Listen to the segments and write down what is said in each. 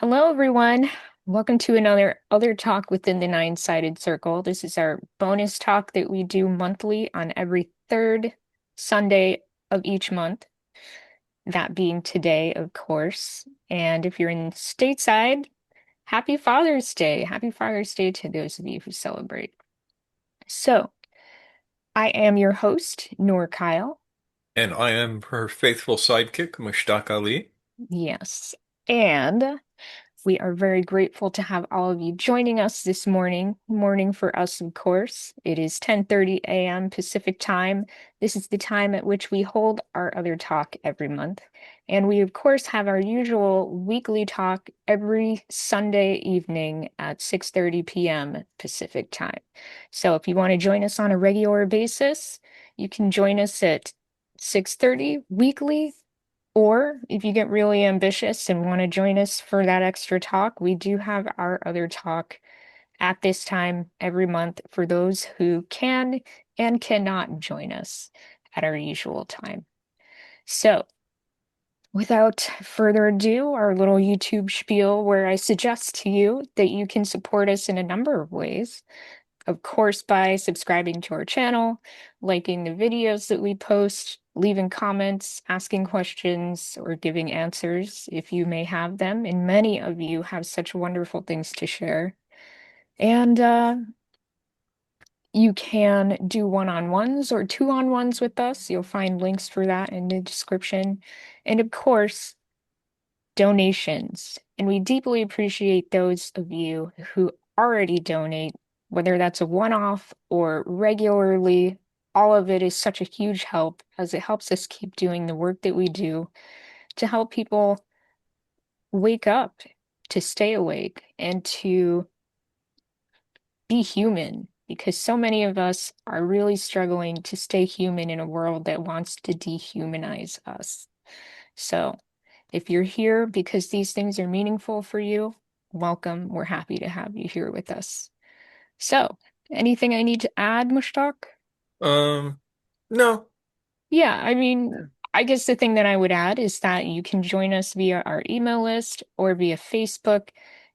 Hello, everyone. Welcome to another Other Talk within the Nine-Sided Circle. This is our bonus talk that we do monthly on every third Sunday of each month, that being today, of course. And if you're in stateside, happy Father's Day. Happy Father's Day to those of you who celebrate. So, I am your host, Noor Kyle. And I am her faithful sidekick, Mushtaq Ali. Yes. And we are very grateful to have all of you joining us this morning. Morning for us, of course. It is 10:30 a.m. Pacific time. This is the time at which we hold our other talk every month. And we, of course, have our usual weekly talk every Sunday evening at 6:30 p.m. Pacific time. So if you want to join us on a regular basis, you can join us at 6:30 weekly, or if you get really ambitious and want to join us for that extra talk, we do have our other talk at this time every month for those who can and cannot join us at our usual time. So, without further ado, our little YouTube spiel where I suggest to you that you can support us in a number of ways. Of course, by subscribing to our channel, liking the videos that we post, leaving comments, asking questions, or giving answers if you may have them. And many of you have such wonderful things to share. And you can do one-on-ones or two-on-ones with us. You'll find links for that in the description. And of course, donations. And we deeply appreciate those of you who already donate, whether that's a one-off or regularly. All of it is such a huge help as it helps us keep doing the work that we do to help people wake up, to stay awake, and to be human. Because so many of us are really struggling to stay human in a world that wants to dehumanize us. So, if you're here because these things are meaningful for you, welcome. We're happy to have you here with us. So, anything I need to add, Mushtaq? Um, no. Yeah, I mean, I guess the thing that I would add is that you can join us via our email list or via Facebook.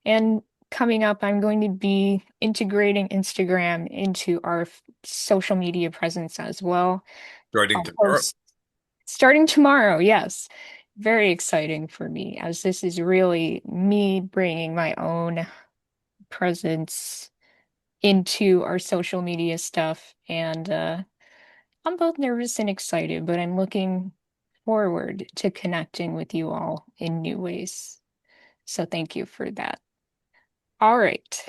And coming up, I'm going to be integrating Instagram into our social media presence as well. Starting I'll tomorrow. post starting tomorrow, yes. Very exciting for me, as this is really me bringing my own presence into our social media stuff. And I'm both nervous and excited, but I'm looking forward to connecting with you all in new ways. So thank you for that. All right.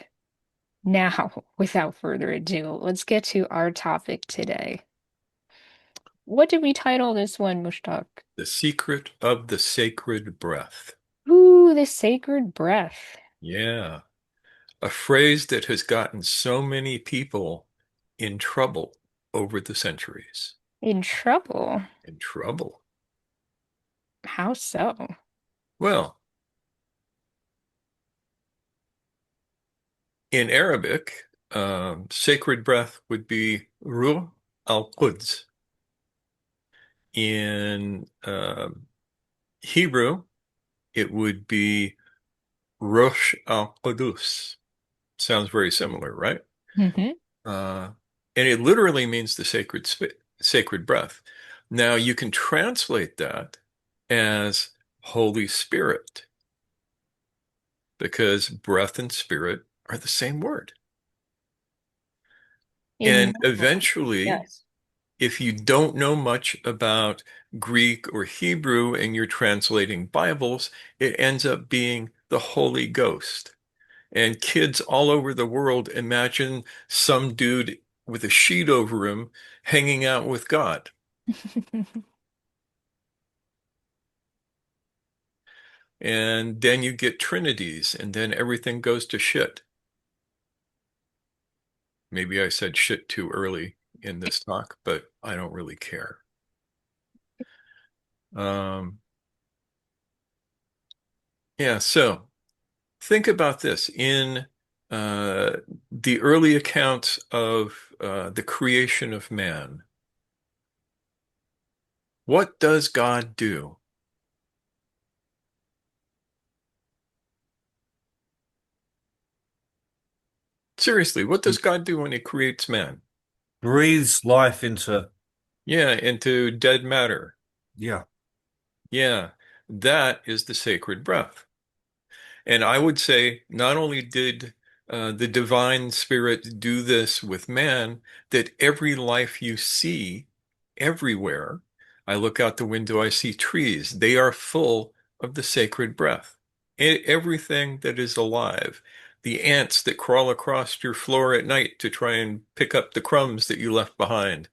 Now, without further ado, let's get to our topic today. What did we title this one, Mushtaq? The secret of the sacred breath. Ooh, the sacred breath. Yeah. A phrase that has gotten so many people in trouble over the centuries. In trouble? In trouble. How so? Well, in Arabic, sacred breath would be Ruh al-Quds. In Hebrew, it would be Rosh al-Qudus. Sounds very similar, right? Hmm. Uh, and it literally means the sacred breath. Now you can translate that as Holy Spirit because breath and spirit are the same word. In And eventually, yes. if you don't know much about Greek or Hebrew and you're translating Bibles, it ends up being the Holy Ghost. And kids all over the world imagine some dude with a sheet over him hanging out with God. And then you get trinities, and then everything goes to shit. Maybe I said shit too early in this talk, but I don't really care. Um, yeah, so think about this. In uh, the early accounts of the creation of man, what does God do? Seriously, what does God do when he creates man? Breathes life into, Yeah, into dead matter. yeah. Yeah, that is the sacred breath. And I would say not only did the divine spirit do this with man, that every life you see everywhere, I look out the window, I see trees. They are full of the sacred breath. Everything that is alive, the ants that crawl across your floor at night to try and pick up the crumbs that you left behind,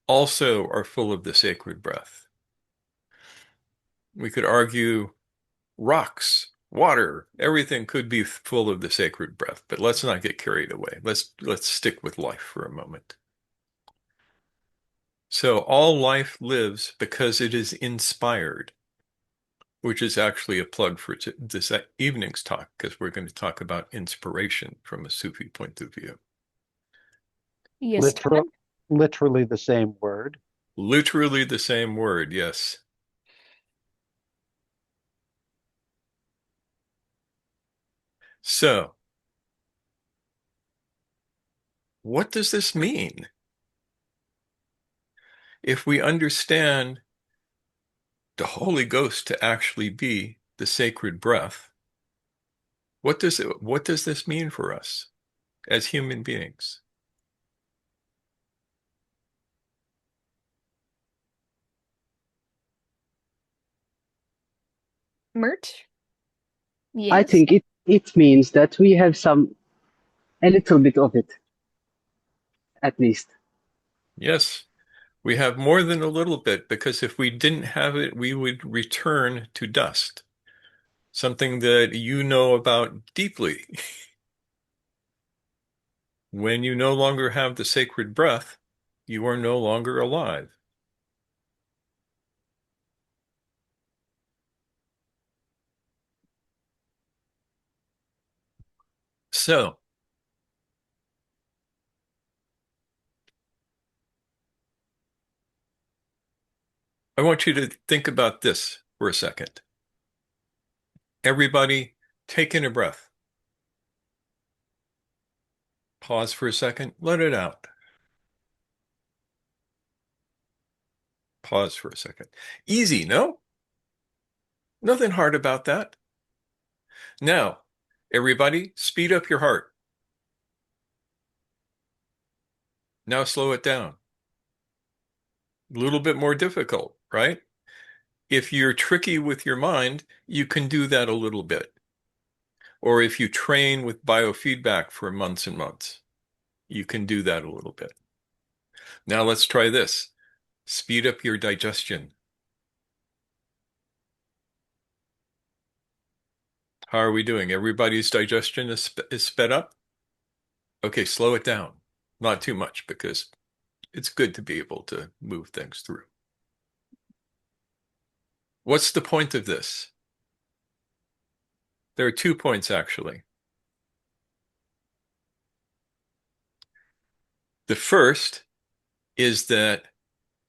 also are full of the sacred breath. We could argue rocks, water, everything could be full of the sacred breath, but let's not get carried away. Let's stick with life for a moment. So all life lives because it is inspired, which is actually a plug for this evening's talk, because we're going to talk about inspiration from a Sufi point of view. Yes, Literal, Todd? literally the same word. Literally the same word, yes. So, what does this mean? If we understand the Holy Ghost to actually be the sacred breath, what does this mean for us as human beings? Mert? I Yes. think it means that we have a little bit of it, at least. Yes, we have more than a little bit, because if we didn't have it, we would return to dust, something that you know about deeply. When you no longer have the sacred breath, you are no longer alive. So, I want you to think about this for a second. Everybody, take in a breath. Pause for a second. Let it out. Pause for a second. Easy, no? Nothing hard about that. Now, everybody, speed up your heart. Now slow it down. A little bit more difficult, right? If you're tricky with your mind, you can do that a little bit. Or if you train with biofeedback for months and months, you can do that a little bit. Now let's try this. Speed up your digestion. How are we doing? Everybody's digestion is sped up? Okay, slow it down. Not too much, because it's good to be able to move things through. What's the point of this? There are 2 points, actually. The first is that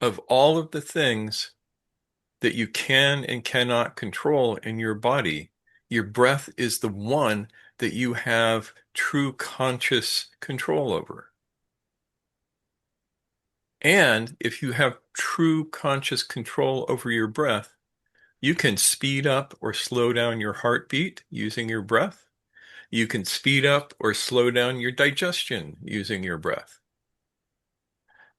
of all of the things that you can and cannot control in your body, your breath is the one that you have true conscious control over. And if you have true conscious control over your breath, you can speed up or slow down your heartbeat using your breath. You can speed up or slow down your digestion using your breath.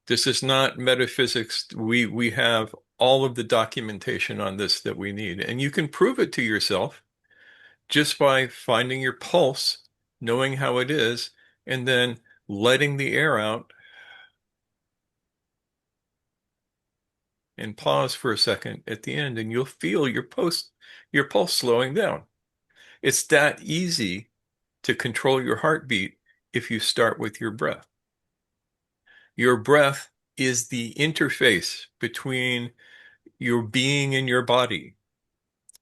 This is not metaphysics. We have all of the documentation on this that we need. And you can prove it to yourself just by finding your pulse, knowing how it is, and then letting the air out and pause for a second at the end, and you'll feel your pulse slowing down. It's that easy to control your heartbeat if you start with your breath. Your breath is the interface between your being and your body.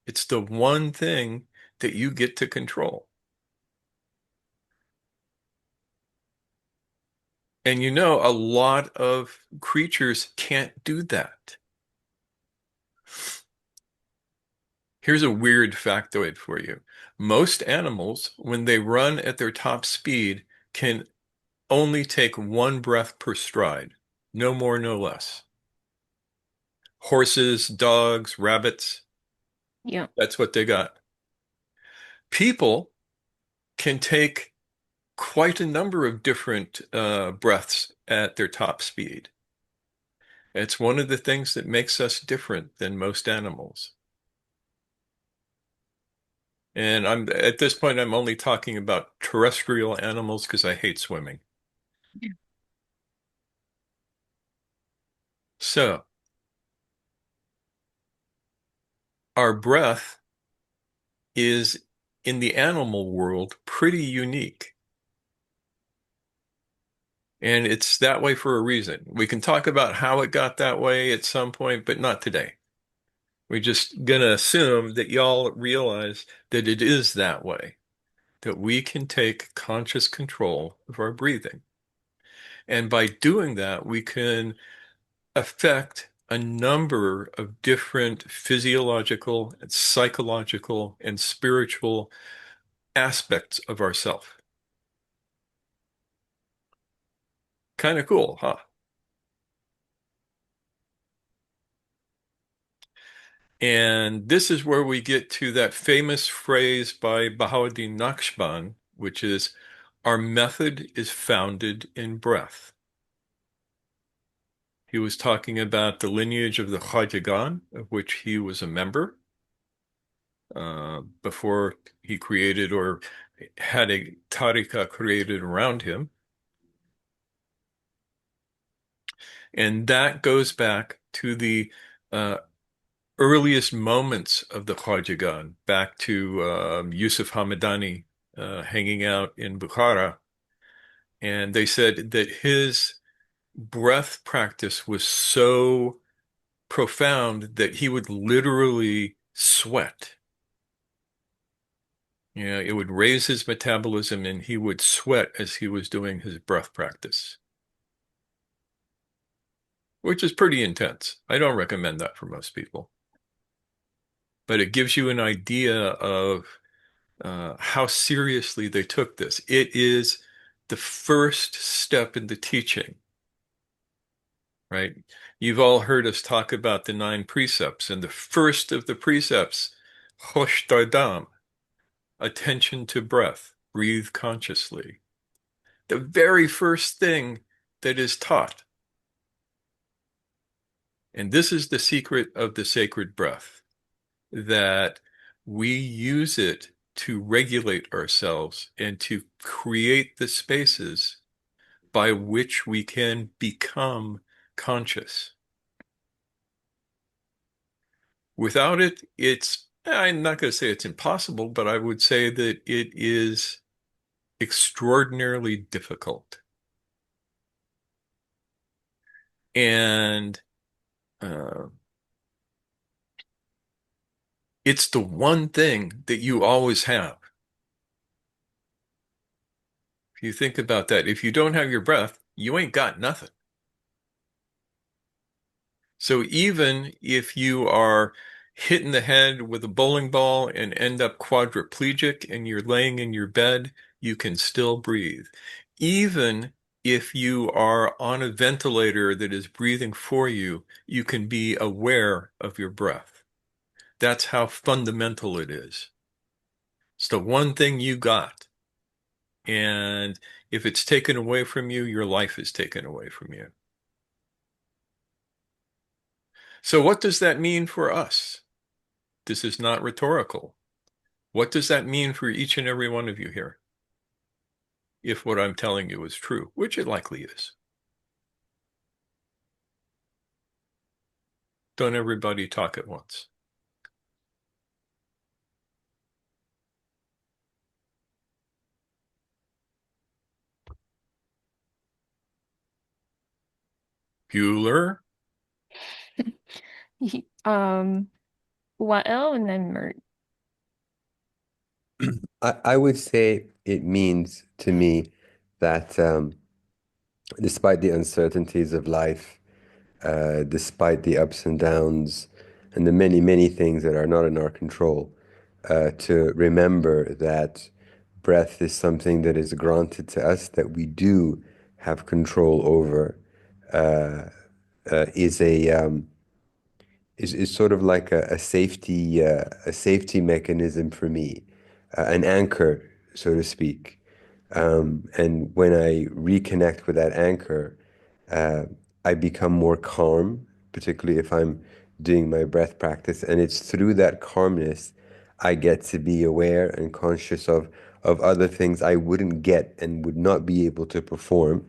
It's the one thing that you get to control. And you know, a lot of creatures can't do that. Here's a weird factoid for you. Most animals, when they run at their top speed, can only take one breath per stride, no more, no less. Horses, dogs, rabbits, Yeah. that's what they got. People can take quite a number of different breaths at their top speed. It's one of the things that makes us different than most animals. And I'm at this point, I'm only talking about terrestrial animals because I hate swimming. So, our breath is in the animal world pretty unique. And it's that way for a reason. We can talk about how it got that way at some point, but not today. We're just gonna assume that y'all realize that it is that way, that we can take conscious control of our breathing. And by doing that, we can affect a number of different physiological and psychological and spiritual aspects of ourself. Kind of cool, huh? And this is where we get to that famous phrase by Bahauddin Naqshband, which is, our method is founded in breath. He was talking about the lineage of the Khwajagan, of which he was a member, before he created or had a tariqa created around him. And that goes back to the uh, earliest moments of the Khwajagan, back to Yusuf Hamadani hanging out in Bukhara. And they said that his breath practice was so profound that he would literally sweat. You know, it would raise his metabolism and he would sweat as he was doing his breath practice, which is pretty intense. I don't recommend that for most people, but it gives you an idea of how seriously they took this. It is the first step in the teaching, right? You've all heard us talk about the 9 precepts, and the first of the precepts, hosh dardam, attention to breath, breathe consciously. The very first thing that is taught. And this is the secret of the sacred breath, that we use it to regulate ourselves and to create the spaces by which we can become conscious. Without it, I'm not going to say it's impossible, but I would say that it is extraordinarily difficult. And uh, it's the one thing that you always have. If you think about that, if you don't have your breath, you ain't got nothing. So even if you are hit in the head with a bowling ball and end up quadriplegic and you're laying in your bed, you can still breathe. Even if you are on a ventilator that is breathing for you, you can be aware of your breath. That's how fundamental it is. It's the one thing you got. And if it's taken away from you, your life is taken away from you. So what does that mean for us? This is not rhetorical. What does that mean for each and every one of you here? If what I'm telling you is true, which it likely is. Don't everybody talk at once. Bueller? Um, Wael and then Mert. I would say it means to me that despite the uncertainties of life, despite the ups and downs, and the many, many things that are not in our control, to remember that breath is something that is granted to us that we do have control over, uh, is is sort of like a safety mechanism for me, an anchor, so to speak. And when I reconnect with that anchor, uh, I become more calm, particularly if I'm doing my breath practice. And it's through that calmness I get to be aware and conscious of other things I wouldn't get and would not be able to perform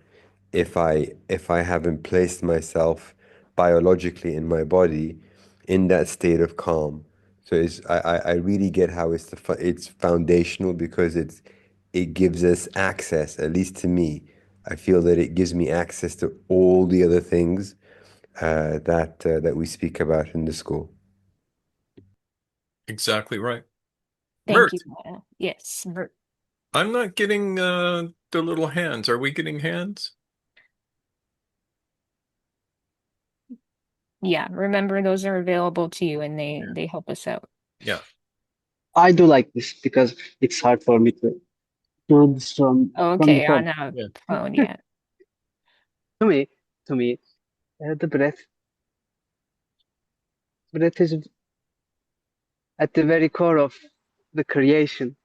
if I haven't placed myself biologically in my body in that state of calm. So I really get how it's foundational because it gives us access, at least to me. I feel that it gives me access to all the other things that we speak about in the school. Exactly right. Thank you. Mert, Yes, Mert. I'm not getting the little hands. Are we getting hands? Yeah, remember those are available to you and they help us out. Yeah. I do like this because it's hard for me to do this from the Okay, on phone. a Yeah. phone, yeah. To me, to me, the breath is at the very core of the creation,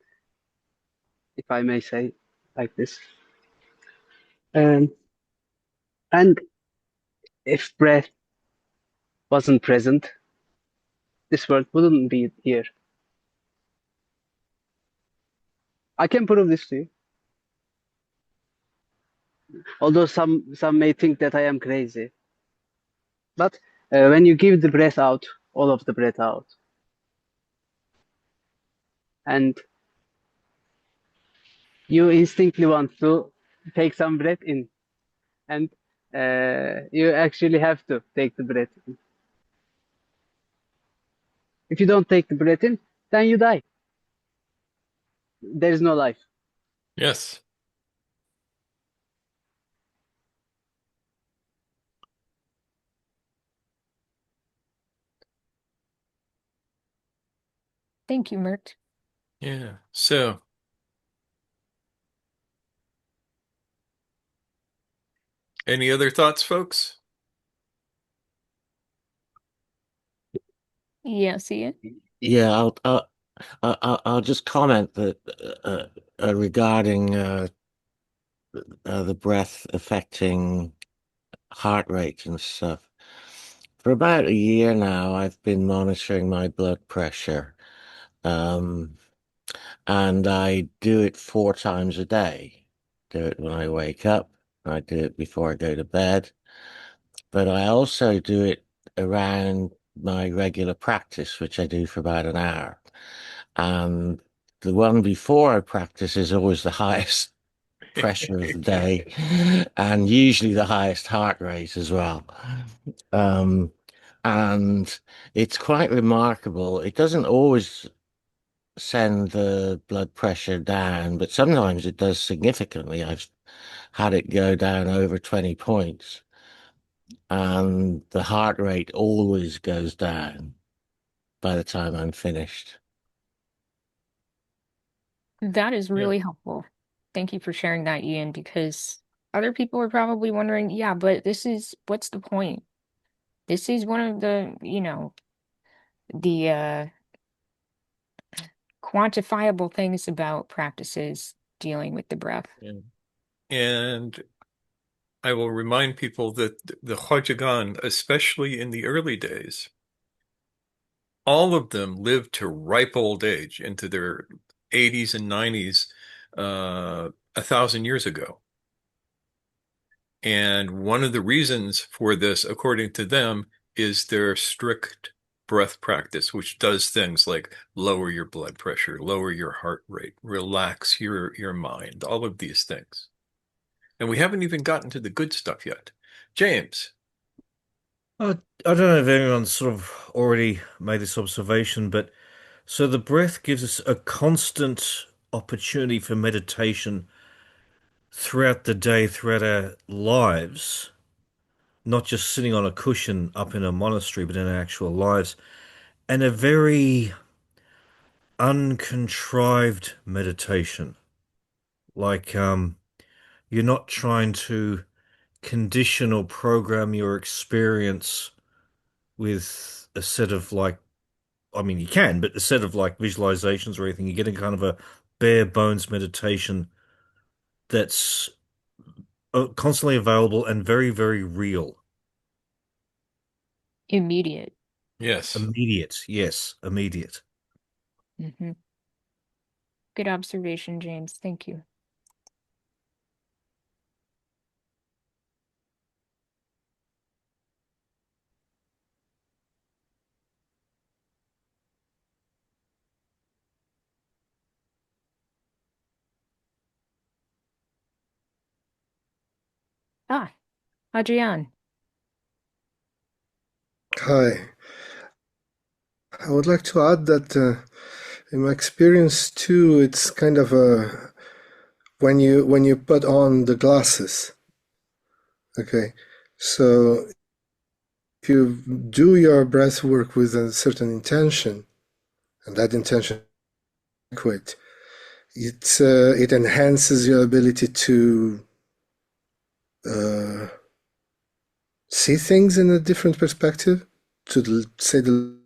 if I may say like this. Um, and if breath wasn't present, this world wouldn't be here. I can prove this to you. Although some may think that I am crazy, but when you give the breath out, all of the breath out, and you instinctively want to take some breath in, and you actually have to take the breath in. If you don't take the breath in, then you die. There is no life. Yes. Thank you, Mert. Yeah. So, any other thoughts, folks? Yes, Ian. Yeah, I'll just comment that regarding the breath affecting heart rate and stuff. For about a year now, I've been monitoring my blood pressure, um, and I do it 4 times a day. Do it when I wake up. I do it before I go to bed, but I also do it around my regular practice, which I do for about an hour. And the one before I practice is always the highest pressure of the day and usually the highest heart rate as well. Um, and it's quite remarkable. It doesn't always send the blood pressure down, but sometimes it does significantly. I've had it go down over 20 points, and the heart rate always goes down by the time I'm finished. That is Yeah. really helpful. Thank you for sharing that, Ian, because other people are probably wondering, yeah, but this is what's the point? This is one of the, the quantifiable things about practices dealing with the breath. Yeah. And I will remind people that the Khwajagan, especially in the early days, all of them lived to ripe old age into their 80s and 90s 1,000 years ago. And one of the reasons for this, according to them, is their strict breath practice, which does things like lower your blood pressure, lower your heart rate, relax your mind, all of these things. And we haven't even gotten to the good stuff yet. James. I don't know if anyone's sort of already made this observation, but so the breath gives us a constant opportunity for meditation throughout the day, throughout our lives, not just sitting on a cushion up in a monastery, but in our actual lives, and a very uncontrived meditation. Like you're not trying to condition or program your experience with a set of like, I mean, you can, but a set of like visualizations or anything. You're getting kind of a bare bones meditation that's constantly available and very, very real. Immediate. Yes. Immediate. Yes, immediate. Hmm. Good observation, James. Thank you. Ah, Adrian. Hi. I would like to add that in my experience too, it's kind of a when you put on the glasses. Okay, so if you do your breath work with a certain intention, and that intention is adequate, it enhances your ability to uh, see things in a different perspective. To say the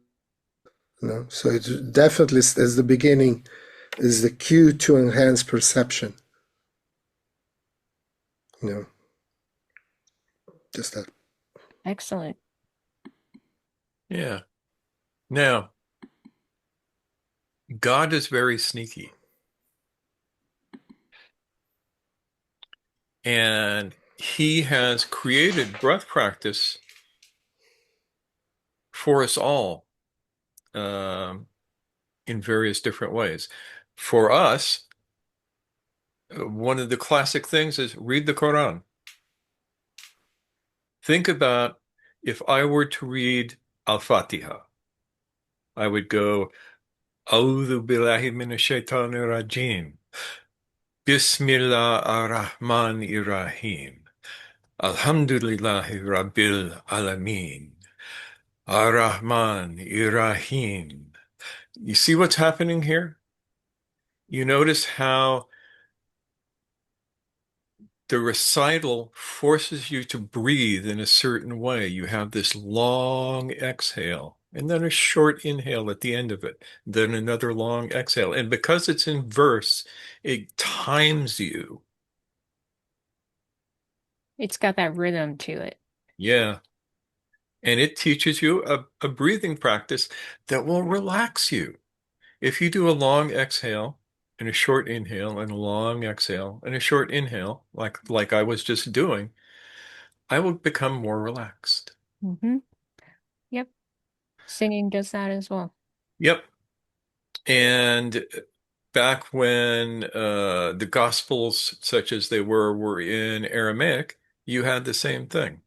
so it definitely as the beginning is the cue to enhance perception. You know, just that. Excellent. Yeah. Now, God is very sneaky. And he has created breath practice for us all um, in various different ways. For us, one of the classic things is read the Quran. Think about if I were to read Al-Fatiha, I would go, A'udhu billahi minash shaitanir rajim. Bismillah ar-Rahman ir-Rahim. Alhamdulillahi Rabbil Alameen. Ar-Rahman ir-Rahim. You see what's happening here? You notice how the recital forces you to breathe in a certain way. You have this long exhale and then a short inhale at the end of it, then another long exhale. And because it's in verse, it times you. It's got that rhythm to it. Yeah. And it teaches you a breathing practice that will relax you. If you do a long exhale and a short inhale and a long exhale and a short inhale, like I was just doing, I will become more relaxed. Hmm. Yep. Singing does that as well. Yep. And back when the Gospels, such as they were in Aramaic, you had the same thing.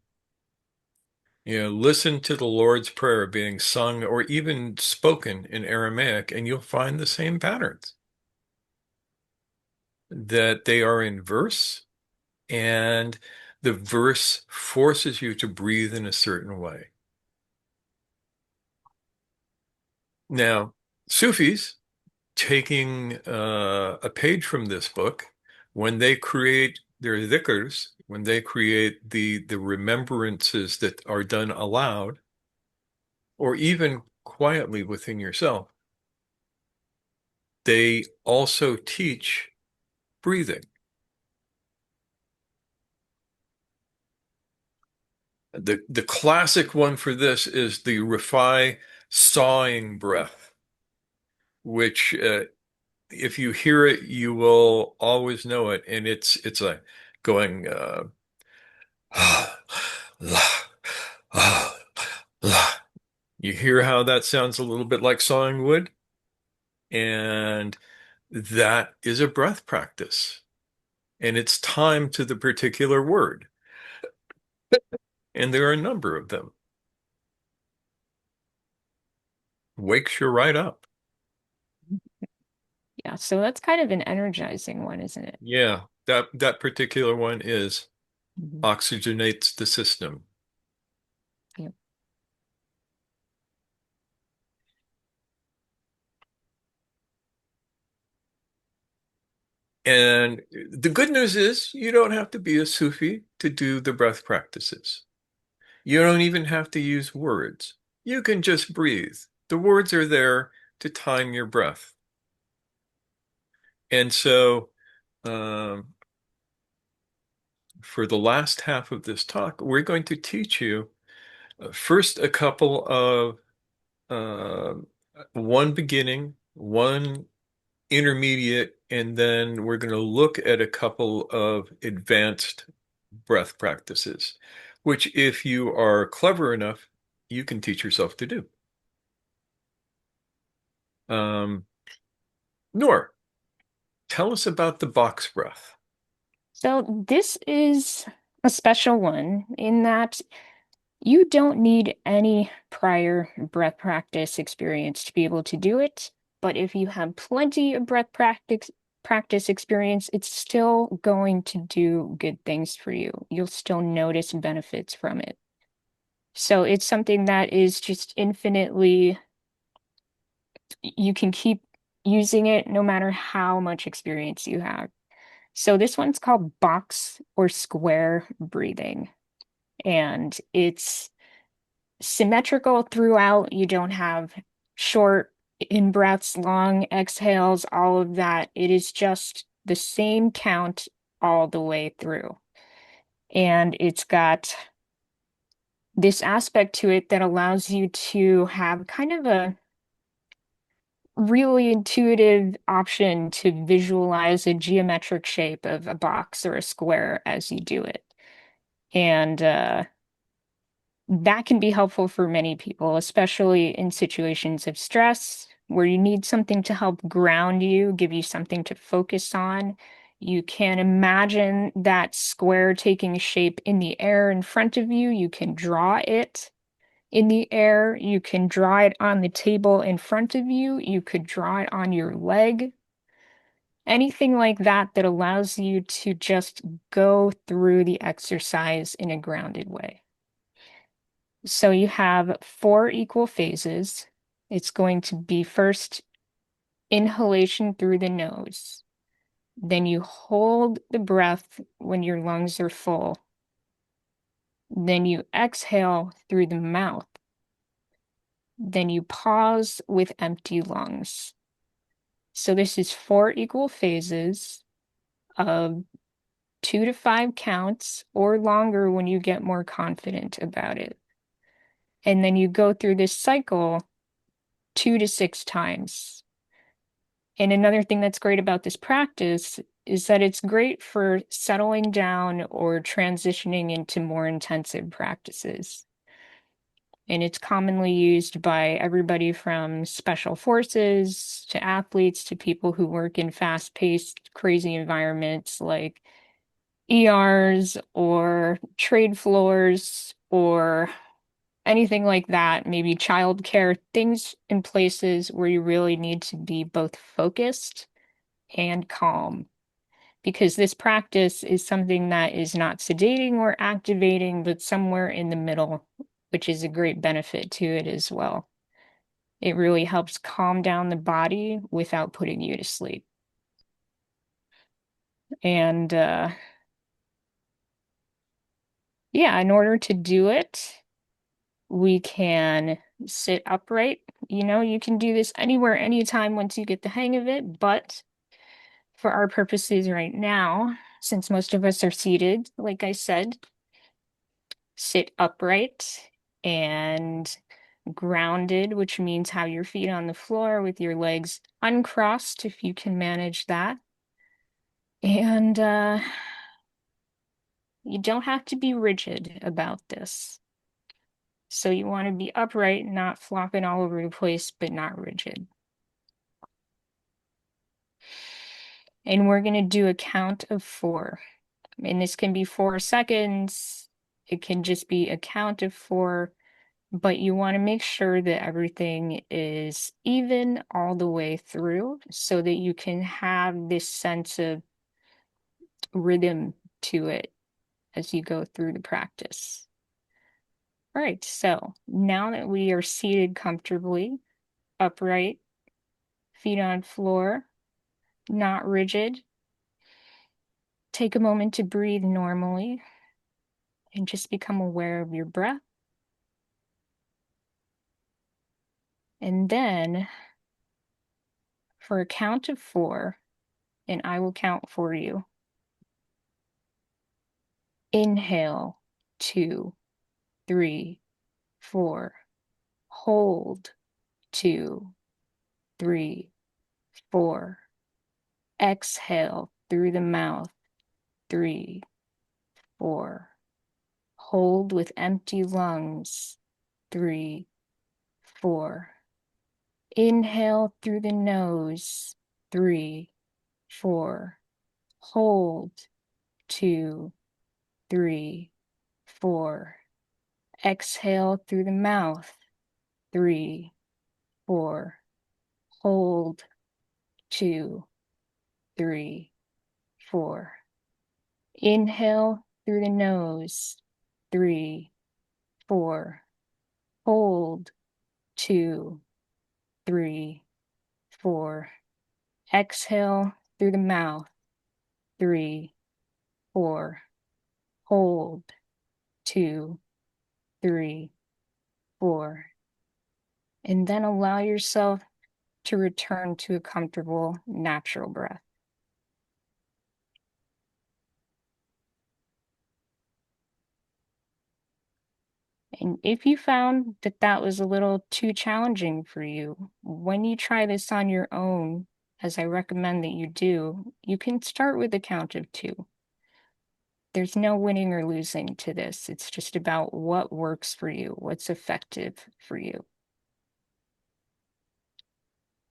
You know, listen to the Lord's Prayer being sung or even spoken in Aramaic, and you'll find the same patterns. That they are in verse, and the verse forces you to breathe in a certain way. Now, Sufis, taking a page from this book, when they create their dhikrs, when they create the remembrances that are done aloud, or even quietly within yourself, they also teach breathing. The classic one for this is the Rifai sawing breath, which if you hear it, you will always know it, and it's a going you hear how that sounds a little bit like sawing wood, and that is a breath practice, and it's timed to the particular word, and there are a number of them. Wakes you right up. Yeah, so that's kind of an energizing one, isn't it? Yeah, that particular one is Hmm. oxygenates the system. Yep. And the good news is you don't have to be a Sufi to do the breath practices. You don't even have to use words. You can just breathe. The words are there to time your breath. And so, for the last half of this talk, we're going to teach you first a couple of one beginning, one intermediate, and then we're going to look at a couple of advanced breath practices, which if you are clever enough, you can teach yourself to do. Noor, tell us about the box breath. So this is a special one in that you don't need any prior breath practice experience to be able to do it, but if you have plenty of breath practice experience, it's still going to do good things for you. You'll still notice benefits from it. So it's something that is just infinitely, you can keep using it no matter how much experience you have. So this one's called box or square breathing, and it's symmetrical throughout. You don't have short in breaths, long exhales, all of that. It is just the same count all the way through. And it's got this aspect to it that allows you to have kind of a really intuitive option to visualize a geometric shape of a box or a square as you do it. And that can be helpful for many people, especially in situations of stress where you need something to help ground you, give you something to focus on. You can imagine that square taking shape in the air in front of you. You can draw it in the air. You can draw it on the table in front of you. You could draw it on your leg. Anything like that that allows you to just go through the exercise in a grounded way. So you have 4 equal phases. It's going to be first inhalation through the nose. Then you hold the breath when your lungs are full. Then you exhale through the mouth. Then you pause with empty lungs. So this is 4 equal phases of 2 to 5 counts or longer when you get more confident about it. And then you go through this cycle 2 to 6 times. And another thing that's great about this practice is that it's great for settling down or transitioning into more intensive practices. And it's commonly used by everybody from special forces to athletes to people who work in fast-paced, crazy environments like ERs or trade floors or anything like that, maybe childcare, things in places where you really need to be both focused and calm. Because this practice is something that is not sedating or activating, but somewhere in the middle, which is a great benefit to it as well. It really helps calm down the body without putting you to sleep. And yeah, in order to do it, we can sit upright. You know, you can do this anywhere, anytime once you get the hang of it, but for our purposes right now, since most of us are seated, like I said, sit upright and grounded, which means have your feet on the floor with your legs uncrossed if you can manage that. And you don't have to be rigid about this. So you want to be upright, not flopping all over the place, but not rigid. And we're going to do a count of 4. And this can be 4 seconds. It can just be a count of 4. But you want to make sure that everything is even all the way through so that you can have this sense of rhythm to it as you go through the practice. All right, so now that we are seated comfortably, upright, feet on floor, not rigid, take a moment to breathe normally and just become aware of your breath. And then for a count of 4, and I will count for you. Inhale, 2, 3, 4. Hold, 2, 3, 4. Exhale through the mouth, 3, 4. Hold with empty lungs, 3, 4. Inhale through the nose, 3, 4. Hold, 2, 3, 4. Exhale through the mouth, 3, 4. Hold, 2, 3, 4. Inhale through the nose, 3, 4. Hold, 2, 3, 4. Exhale through the mouth, 3, 4. Hold, 2, 3, 4. And then allow yourself to return to a comfortable, natural breath. And if you found that that was a little too challenging for you, when you try this on your own, as I recommend that you do, you can start with a count of 2. There's no winning or losing to this. It's just about what works for you, what's effective for you.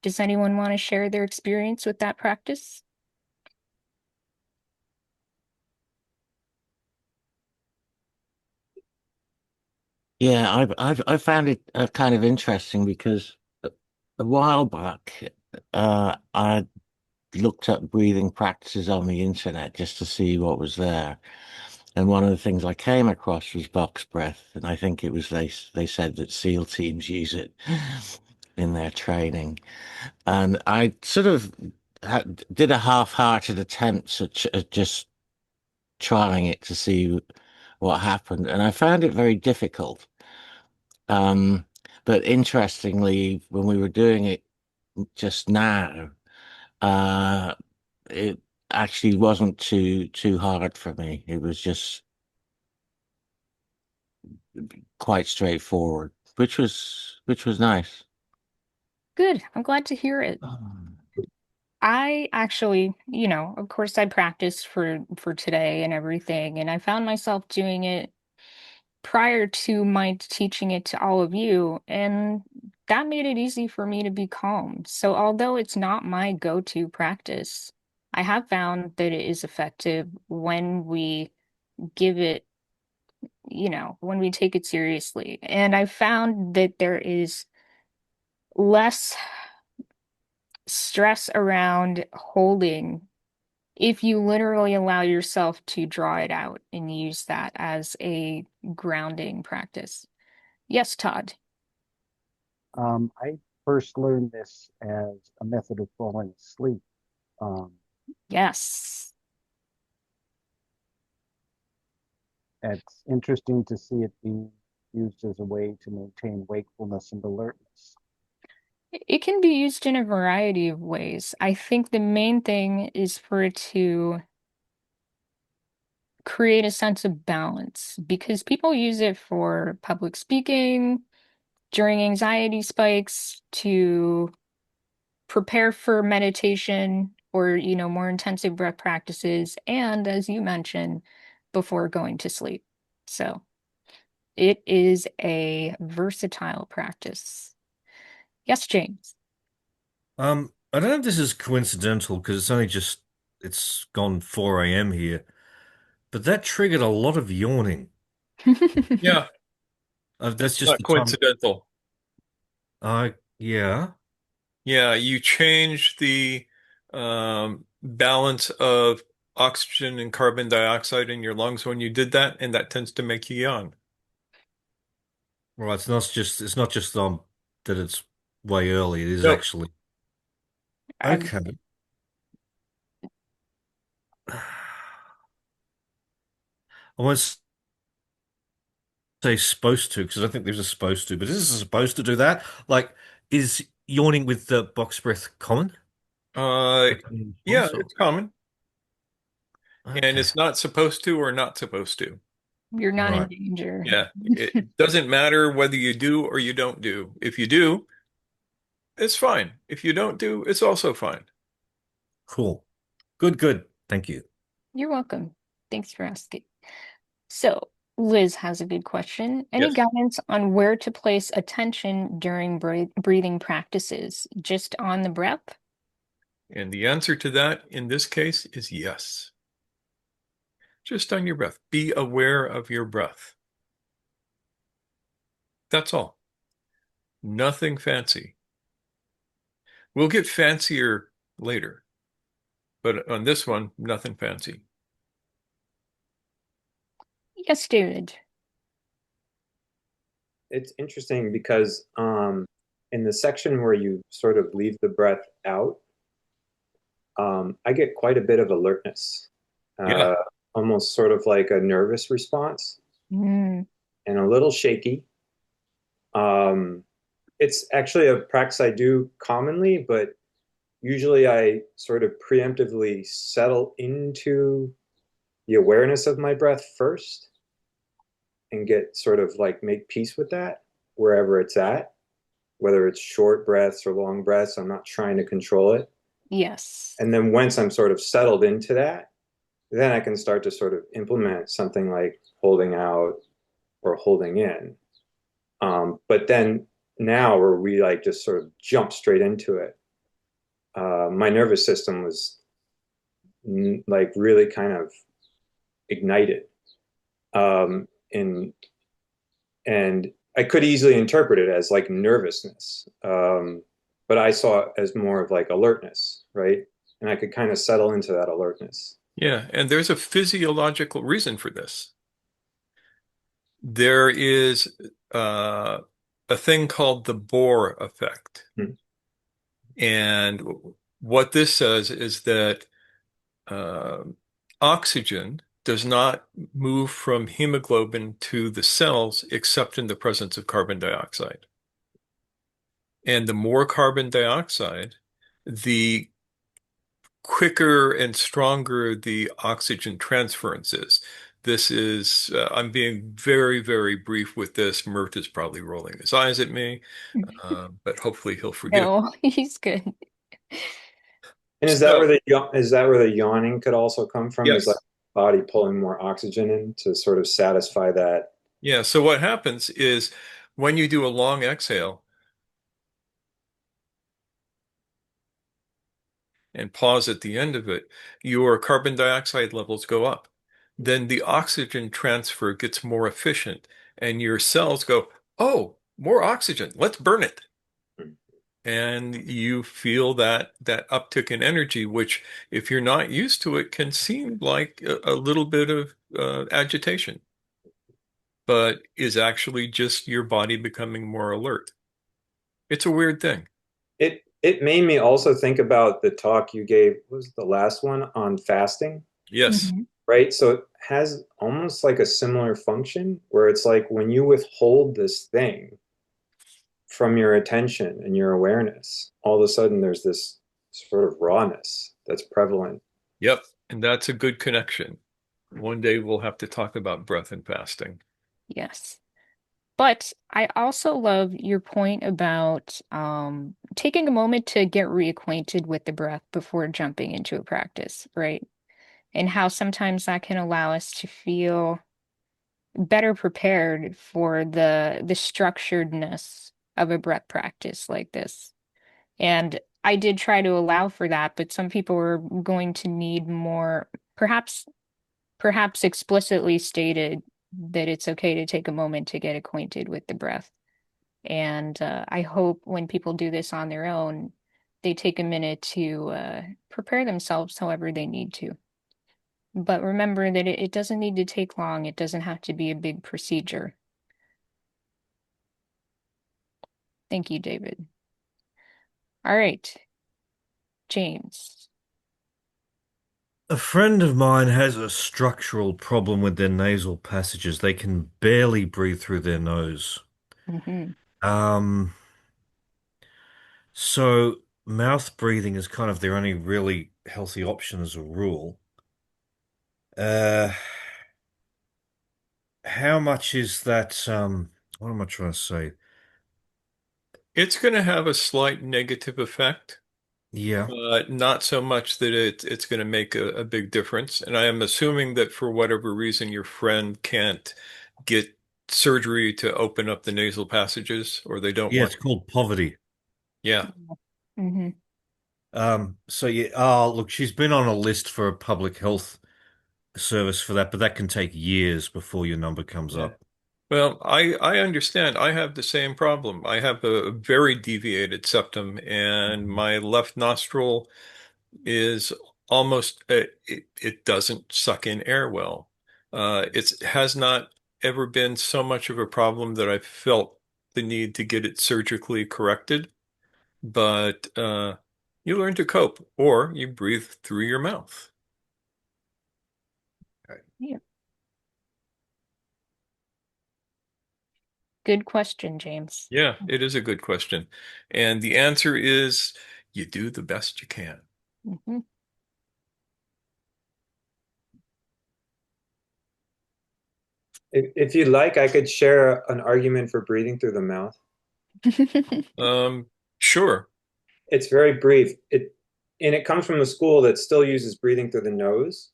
Does anyone want to share their experience with that practice? Yeah, I found it kind of interesting because a while back, I looked up breathing practices on the internet just to see what was there. And one of the things I came across was box breath, and I think it was they said that SEAL teams use it in their training. And I sort of did a half-hearted attempt at just trying it to see what happened, and I found it very difficult. Um, but interestingly, when we were doing it just now, uh, it actually wasn't too hard for me. It was just quite straightforward, which was nice. Good. I'm glad to hear it. I actually, of course I practiced for today and everything, and I found myself doing it prior to my teaching it to all of you, and that made it easy for me to be calm. So although it's not my go-to practice, I have found that it is effective when we give it, when we take it seriously. And I found that there is less stress around holding if you literally allow yourself to draw it out and use that as a grounding practice. Yes, Todd. I first learned this as a method of falling asleep. Um, Yes. it's interesting to see it being used as a way to maintain wakefulness and alertness. It can be used in a variety of ways. I think the main thing is for it to create a sense of balance because people use it for public speaking, during anxiety spikes, to prepare for meditation or, more intensive breath practices, and as you mentioned, before going to sleep. So it is a versatile practice. Yes, James. I don't know if this is coincidental because it's gone 4 a.m. here, but that triggered a lot of yawning. Yeah, That's it's just not the time. coincidental. Yeah. Yeah, you change the balance of oxygen and carbon dioxide in your lungs when you did that, and that tends to make you yawn. Right. It's not just that it's way early. It is No, actually I've okay. I won't say supposed to because I think there's a supposed to, but is this supposed to do that? Like, is yawning with the box breath common? Uh, A common yeah, response or? it's common, and Okay, it's not supposed to or not supposed to. You're not in right, danger. Yeah, it doesn't matter whether you do or you don't do. If you do, it's fine. If you don't do, it's also fine. cool, good, good. Thank you. You're welcome. Thanks for asking. So, Liz has a good question. Any Yes. guidance on where to place attention during breathing practices? Just on the breath? And the answer to that in this case is yes. Just on your breath. Be aware of your breath. That's all. Nothing fancy. We'll get fancier later, but on this one, nothing fancy. Yes, David. It's interesting because in the section where you sort of leave the breath out, I get quite a bit of alertness, Yeah. uh, almost sort of like a nervous response Mm, and a little shaky. Um, it's actually a practice I do commonly, but usually I sort of preemptively settle into the awareness of my breath first and get sort of like make peace with that wherever it's at, whether it's short breaths or long breaths. I'm not trying to control it. yes. And then once I'm sort of settled into that, then I can start to sort of implement something like holding out or holding in. But then now where we like just sort of jump straight into it, my nervous system was like really kind of ignited. In and I could easily interpret it as like nervousness, but I saw it as more of like alertness, right? And I could kind of settle into that alertness. Yeah. And there's a physiological reason for this. There is uh, a thing called the Bohr effect. Hmm. And what this says is that uh, oxygen does not move from hemoglobin to the cells except in the presence of carbon dioxide. And the more carbon dioxide, the quicker and stronger the oxygen transference is. This is, I'm being very, very brief with this. Mert is probably rolling his eyes at me, but hopefully he'll forgive. No, he's good. And So, is that where the yawning could also come from? Is like yes. body pulling more oxygen in to sort of satisfy that? Yeah. So what happens is when you do a long exhale and pause at the end of it, your carbon dioxide levels go up. Then the oxygen transfer gets more efficient, and your cells go, oh, more oxygen, let's burn it. And you feel that uptick in energy, which, if you're not used to it, can seem like a little bit of agitation, but is actually just your body becoming more alert. It's a weird thing. It made me also think about the talk you gave, what was the last one on fasting, Yes. Mhm. right? So it has almost like a similar function where it's like when you withhold this thing from your attention and your awareness, all of a sudden there's this sort of rawness that's prevalent. Yep. And that's a good connection. One day we'll have to talk about breath and fasting. Yes. But I also love your point about taking a moment to get reacquainted with the breath before jumping into a practice, right? And how sometimes that can allow us to feel better prepared for the structuredness of a breath practice like this. And I did try to allow for that, but some people are going to need more, perhaps explicitly stated that it's okay to take a moment to get acquainted with the breath. And I hope when people do this on their own, they take a minute to prepare themselves however they need to. But remember that it doesn't need to take long. It doesn't have to be a big procedure. Thank you, David. All right, James. A friend of mine has a structural problem with their nasal passages. They can barely breathe through their nose. Hmm. Um, so mouth breathing is kind of their only really healthy option as a rule. Uh, how much is that, what am I trying to say? It's going to have a slight negative effect, Yeah. but not so much that it's going to make a big difference. And I am assuming that for whatever reason, your friend can't get surgery to open up the nasal passages, or they don't Yeah, want. it's called poverty. Yeah. Hmm. So yeah, oh, look, she's been on a list for a public health service for that, but that can take years before your number comes Yeah. up. Well, I understand. I have the same problem. I have a very deviated septum, and Mhm. my left nostril is almost it doesn't suck in air well. It has not ever been so much of a problem that I felt the need to get it surgically corrected. But you learn to cope, or you breathe through your mouth. Yeah. Good question, James. Yeah, it is a good question. And the answer is you do the best you can. Hmm. If you'd like, I could share an argument for breathing through the mouth. Um, sure. It's very brief. It comes from a school that still uses breathing through the nose,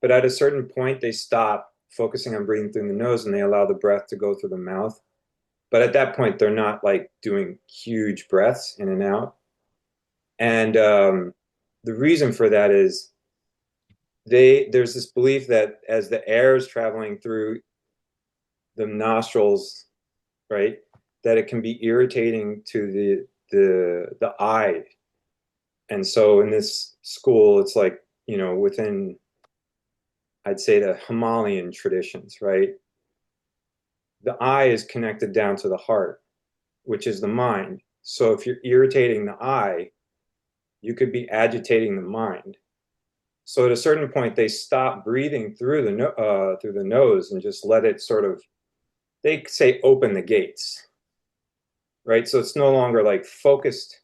but at a certain point they stop focusing on breathing through the nose and they allow the breath to go through the mouth. But at that point, they're not like doing huge breaths in and out. And the reason for that is there's this belief that as the air is traveling through the nostrils, right, that it can be irritating to the eye. And so in this school, it's like, within, I'd say, the Himalayan traditions, right? The eye is connected down to the heart, which is the mind. So if you're irritating the eye, you could be agitating the mind. So at a certain point, they stop breathing through the nose and just let it sort of, they say, open the gates, right? So it's no longer like focused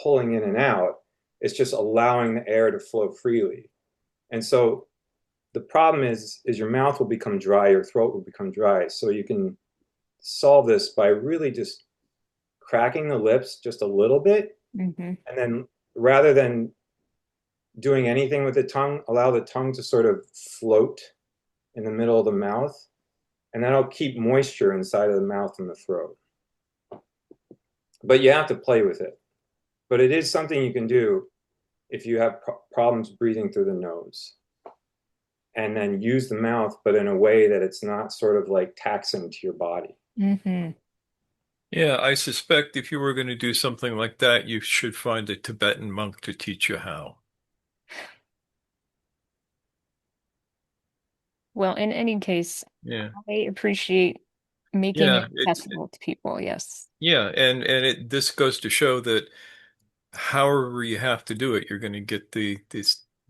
pulling in and out. It's just allowing the air to flow freely. And so the problem is your mouth will become dry, your throat will become dry. So you can solve this by really just cracking the lips just a little bit, Hmm. and then rather than doing anything with the tongue, allow the tongue to sort of float in the middle of the mouth, and that'll keep moisture inside of the mouth and the throat. But you have to play with it. But it is something you can do if you have problems breathing through the nose. And then use the mouth, but in a way that it's not sort of like taxing to your body. Hmm. Yeah, I suspect if you were going to do something like that, you should find a Tibetan monk to teach you how. Well, in any case, Yeah. I appreciate making it Yeah, accessible to people. Yes. yeah, and this goes to show that however you have to do it, you're going to get the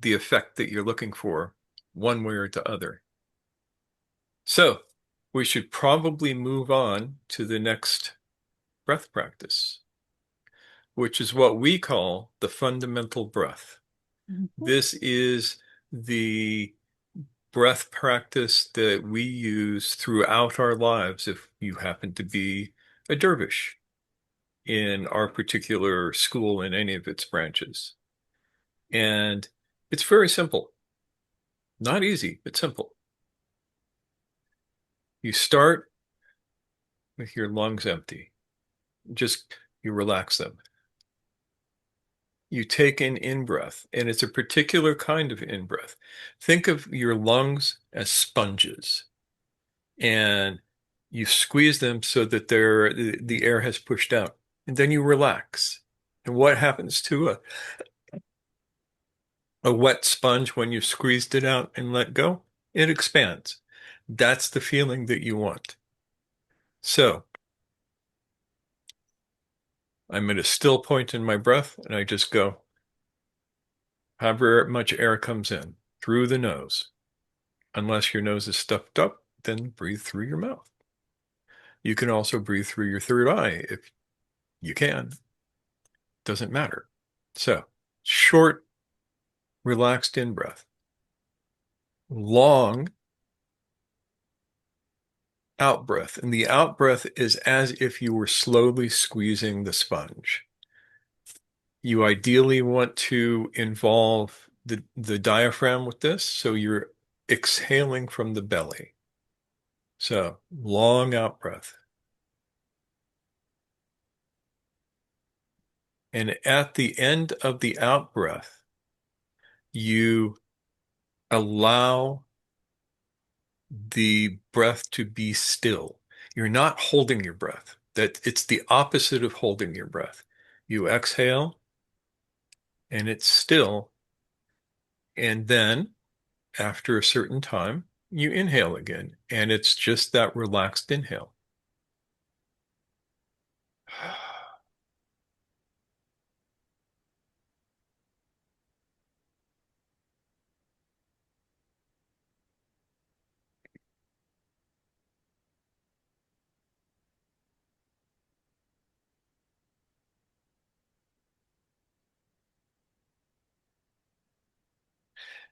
effect that you're looking for, one way or the other. So we should probably move on to the next breath practice, which is what we call the fundamental breath. Mhm. This is the breath practice that we use throughout our lives if you happen to be a dervish in our particular school in any of its branches. And it's very simple. Not easy, but simple. You start with your lungs empty. Just you relax them. You take an in-breath, and it's a particular kind of in-breath. Think of your lungs as sponges, and you squeeze them so that the air has pushed out. And then you relax. And what happens to a wet sponge when you've squeezed it out and let go? It expands. That's the feeling that you want. So I'm at a still point in my breath, and I just go, however much air comes in. through the nose. Unless your nose is stuffed up, then breathe through your mouth. You can also breathe through your third eye if you can. Doesn't matter. So, short, relaxed in breath. Long out breath. And the out breath is as if you were slowly squeezing the sponge. You ideally want to involve the diaphragm with this, so you're exhaling from the belly. So, long out breath. And at the end of the out breath, you allow the breath to be still. You're not holding your breath. That it's the opposite of holding your breath. You exhale and it's still, and then after a certain time, you inhale again, and it's just that relaxed inhale.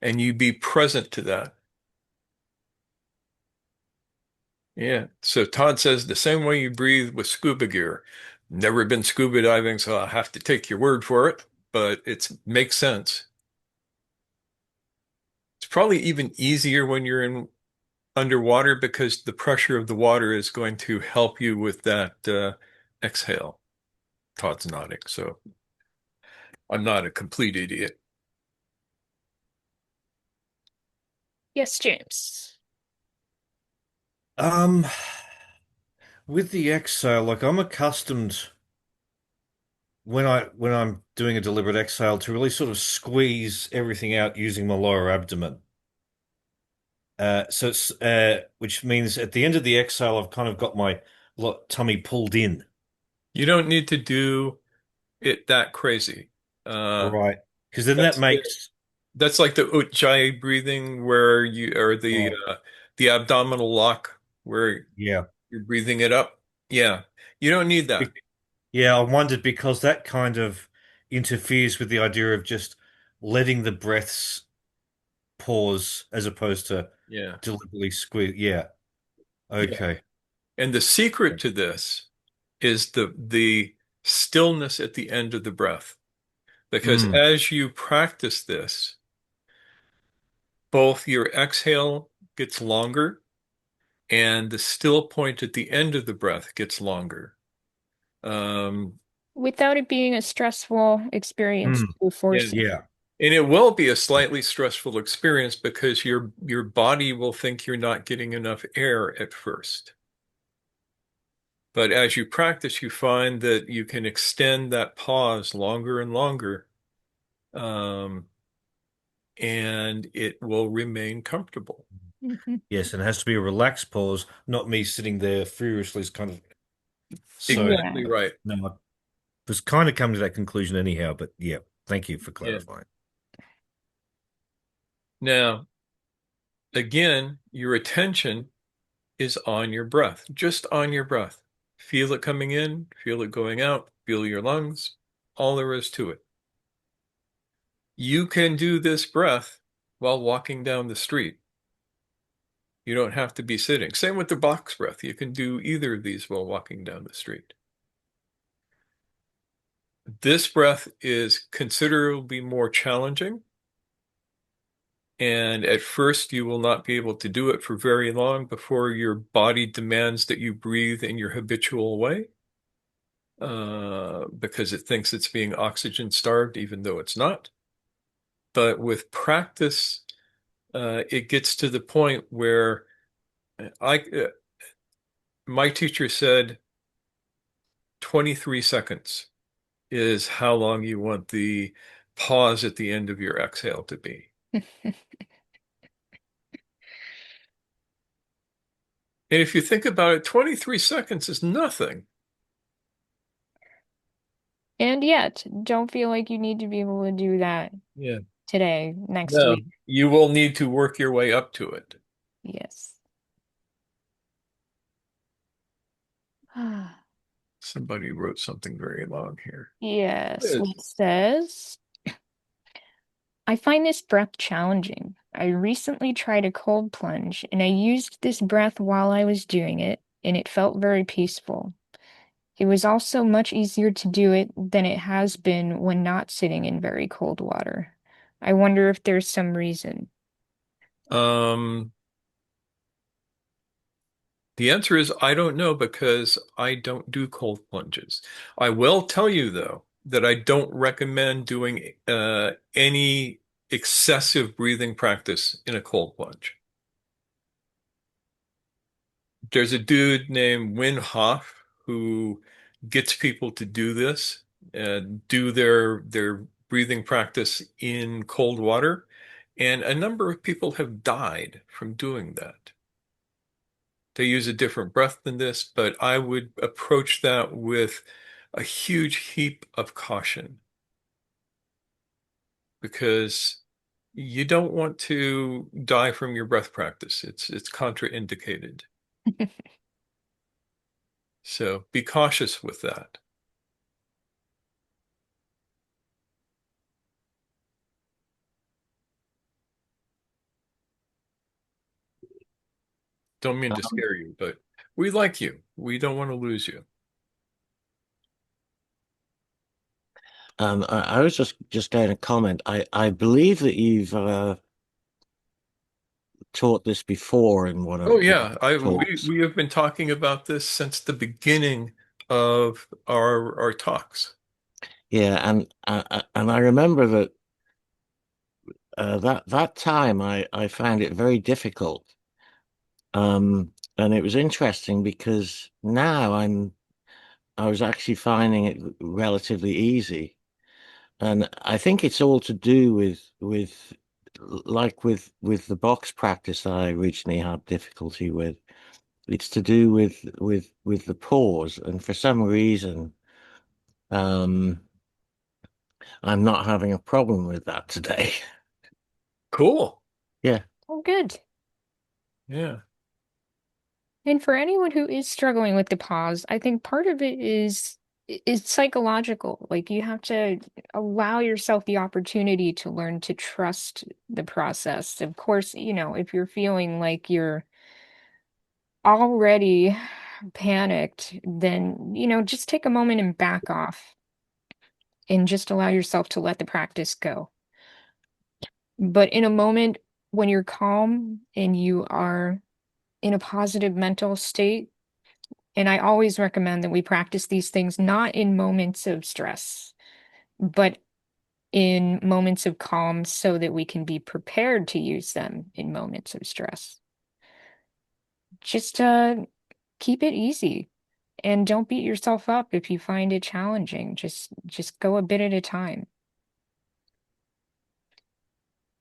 And you be present to that. Yeah. So Todd says the same way you breathe with scuba gear. Never been scuba diving, so I'll have to take your word for it, but it makes sense. It's probably even easier when you're in underwater because the pressure of the water is going to help you with that exhale. Todd's nodding, so I'm not a complete idiot. Yes, James. Um, with the exhale, like I'm accustomed when I'm doing a deliberate exhale to really sort of squeeze everything out using my lower abdomen. So it's which means at the end of the exhale, I've kind of got my tummy pulled in. You don't need to do it that crazy. Right. Because then that That's makes, that's like the Ujjayi breathing where you or right. the abdominal lock where Yeah. you're breathing it up. Yeah. You don't need that. Be- Yeah, I wondered because that kind of interferes with the idea of just letting the breaths pause as opposed to Yeah. deliberately squeeze. Yeah. Yeah. Okay. And the secret to this is the stillness at the end of the breath. Because Mm. as you practice this, both your exhale gets longer and the still point at the end of the breath gets longer. Um, Without it being a stressful experience Mm. to yeah. force it. Yeah. And it will be a slightly stressful experience because your body will think you're not getting enough air at first. But as you practice, you find that you can extend that pause longer and longer, um, and it will remain comfortable. Mhm. Yes, and it has to be a relaxed pause, not me sitting there furiously, kind of. So, Yeah. Exactly right. no, I was kind of coming to that conclusion anyhow, but yeah, thank you for Yeah. clarifying. Now, again, your attention is on your breath, just on your breath. Feel it coming in, feel it going out, feel your lungs, all there is to it. You can do this breath while walking down the street. You don't have to be sitting. Same with the box breath. You can do either of these while walking down the street. This breath is considerably more challenging. And at first, you will not be able to do it for very long before your body demands that you breathe in your habitual way, because it thinks it's being oxygen starved, even though it's not. But with practice, it gets to the point where my teacher said 23 seconds is how long you want the pause at the end of your exhale to be. And if you think about it, 23 seconds is nothing. And yet, don't feel like you need to be able to do that Yeah. today, next No, week. you will need to work your way up to it. Yes. Somebody wrote something very long here. Yes, Liz says, I find this breath challenging. I recently tried a cold plunge and I used this breath while I was doing it, and it felt very peaceful. It was also much easier to do it than it has been when not sitting in very cold water. I wonder if there's some reason. Um, the answer is I don't know because I don't do cold plunges. I will tell you though that I don't recommend doing any excessive breathing practice in a cold plunge. There's a dude named Wim Hof who gets people to do this and do their breathing practice in cold water, and a number of people have died from doing that. They use a different breath than this, but I would approach that with a huge heap of caution because you don't want to die from your breath practice. It's contraindicated. So be cautious with that. Don't mean to scare you, but we like you. We don't want to lose you. I was just going to comment. I believe that you've taught this before in one Oh of your yeah, we talks. we have been talking about this since the beginning of our talks. Yeah, and I remember that that time I found it very difficult. And it was interesting because now I was actually finding it relatively easy. And I think it's all to do with like with the box practice that I originally had difficulty with. It's to do with the pause, and for some reason, um, I'm not having a problem with that today. Cool. Yeah. Oh, good. Yeah. And for anyone who is struggling with the pause, I think part of it is psychological. Like you have to allow yourself the opportunity to learn to trust the process. Of course, if you're feeling like you're already panicked, then, just take a moment and back off and just allow yourself to let the practice go. But in a moment when you're calm and you are in a positive mental state, and I always recommend that we practice these things not in moments of stress, but in moments of calm so that we can be prepared to use them in moments of stress. Just keep it easy and don't beat yourself up if you find it challenging. Just go a bit at a time.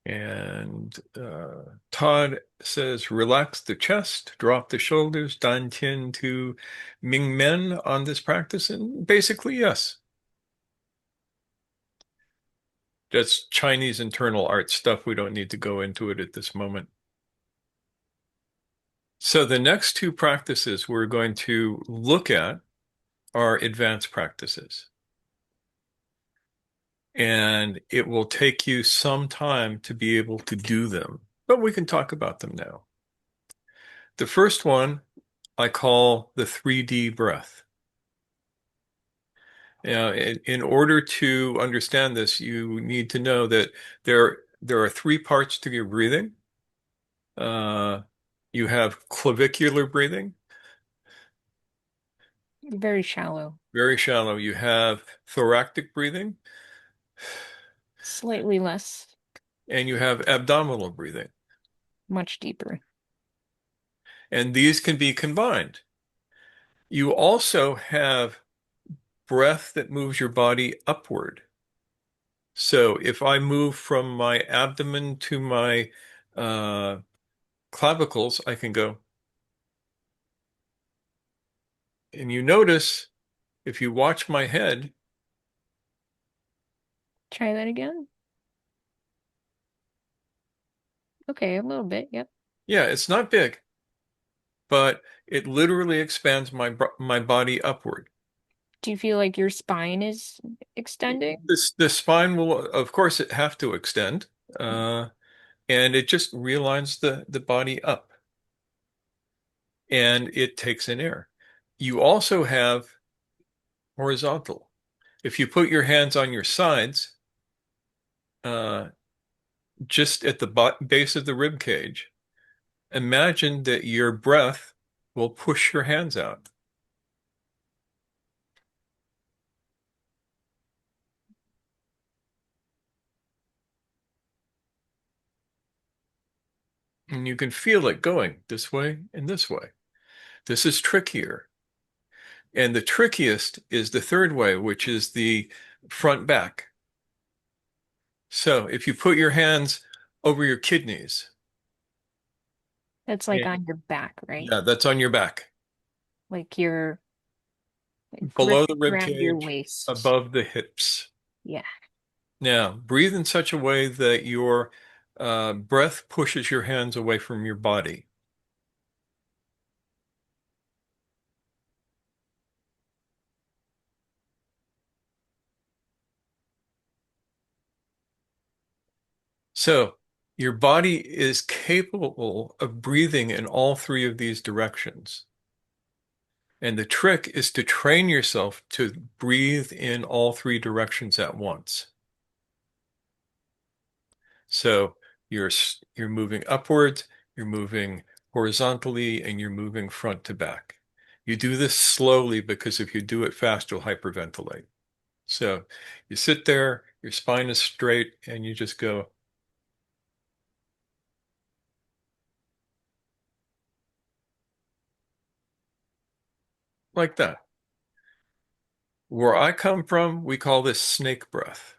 And Todd says, relax the chest, drop the shoulders, dan tian to Ming Men on this practice. And basically, yes. That's Chinese internal art stuff. We don't need to go into it at this moment. So the next two practices we're going to look at are advanced practices. And it will take you some time to be able to do them, but we can talk about them now. The first one I call the 3D breath. Now, in order to understand this, you need to know that there are three parts to your breathing. You have clavicular breathing, Very shallow, very shallow. You have thoracic breathing, slightly less, and you have abdominal breathing. much deeper. And these can be combined. You also have breath that moves your body upward. So if I move from my abdomen to my uh, clavicles, I can go. And you notice if you watch my head, Try that again. Okay, a little bit. Yep. Yeah, it's not big, but it literally expands my body upward. Do you feel like your spine is extending? The spine will, of course, it have to extend, uh, and it just realigns the body up, and it takes in air. You also have horizontal. If you put your hands on your sides, uh, just at the base of the rib cage, imagine that your breath will push your hands out. And you can feel it going this way and this way. This is trickier. And the trickiest is the third way, which is the front back. So if you put your hands over your kidneys, That's like and on your back, right? yeah, that's on your back, Like your below the gripping rib around your cage, waist. above the hips. Yeah. Now, breathe in such a way that your breath pushes your hands away from your body. So your body is capable of breathing in all three of these directions. And the trick is to train yourself to breathe in all three directions at once. So you're you're moving upwards, you're moving horizontally, and you're moving front to back. You do this slowly because if you do it fast, you'll hyperventilate. So you sit there, your spine is straight, and you just go like that. Where I come from, we call this snake breath.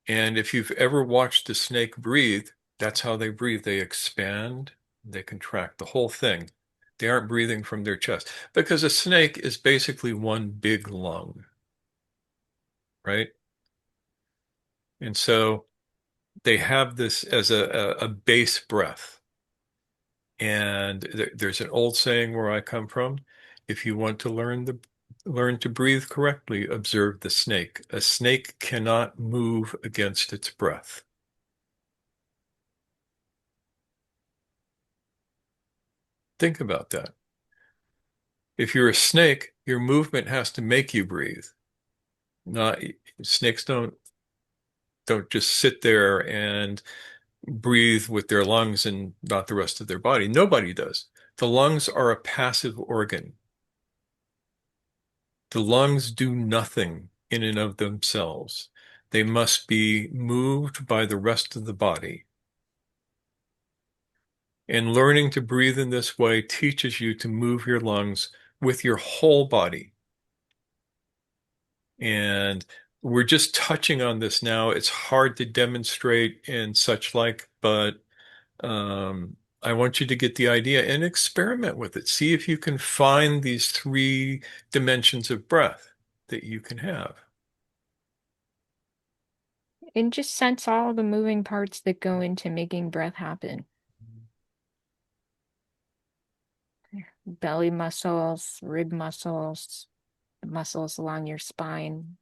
And if you've ever watched a snake breathe, that's how they breathe. They expand, they contract, the whole thing. They aren't breathing from their chest because a snake is basically one big lung, right? And so they have this as a base breath. And there's an old saying where I come from, if you want to learn to breathe correctly, observe the snake. A snake cannot move against its breath. Think about that. If you're a snake, your movement has to make you breathe. Not snakes don't just sit there and breathe with their lungs and not the rest of their body. Nobody does. The lungs are a passive organ. The lungs do nothing in and of themselves. They must be moved by the rest of the body. And learning to breathe in this way teaches you to move your lungs with your whole body. And we're just touching on this now. It's hard to demonstrate and such like, but I want you to get the idea and experiment with it. See if you can find these three dimensions of breath that you can have. And just sense all the moving parts that go into making breath happen. Belly muscles, rib muscles, the muscles along your spine.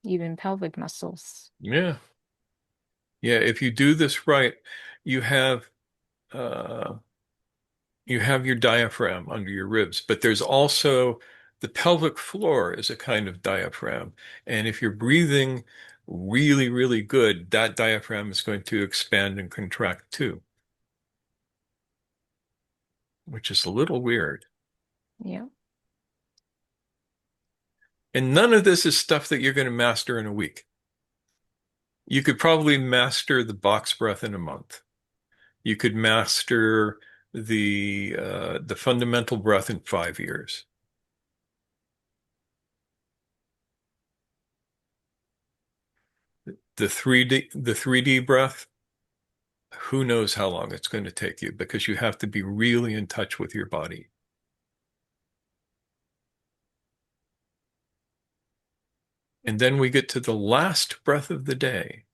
Even pelvic muscles. Yeah. Yeah. If you do this right, you have uh, you have your diaphragm under your ribs, but there's also the pelvic floor is a kind of diaphragm. And if you're breathing really, really good, that diaphragm is going to expand and contract too, which is a little weird. Yeah. And none of this is stuff that you're going to master in a week. You could probably master the box breath in a month. You could master the fundamental breath in 5 years. The 3D breath, who knows how long it's going to take you because you have to be really in touch with your body. And then we get to the last breath of the day,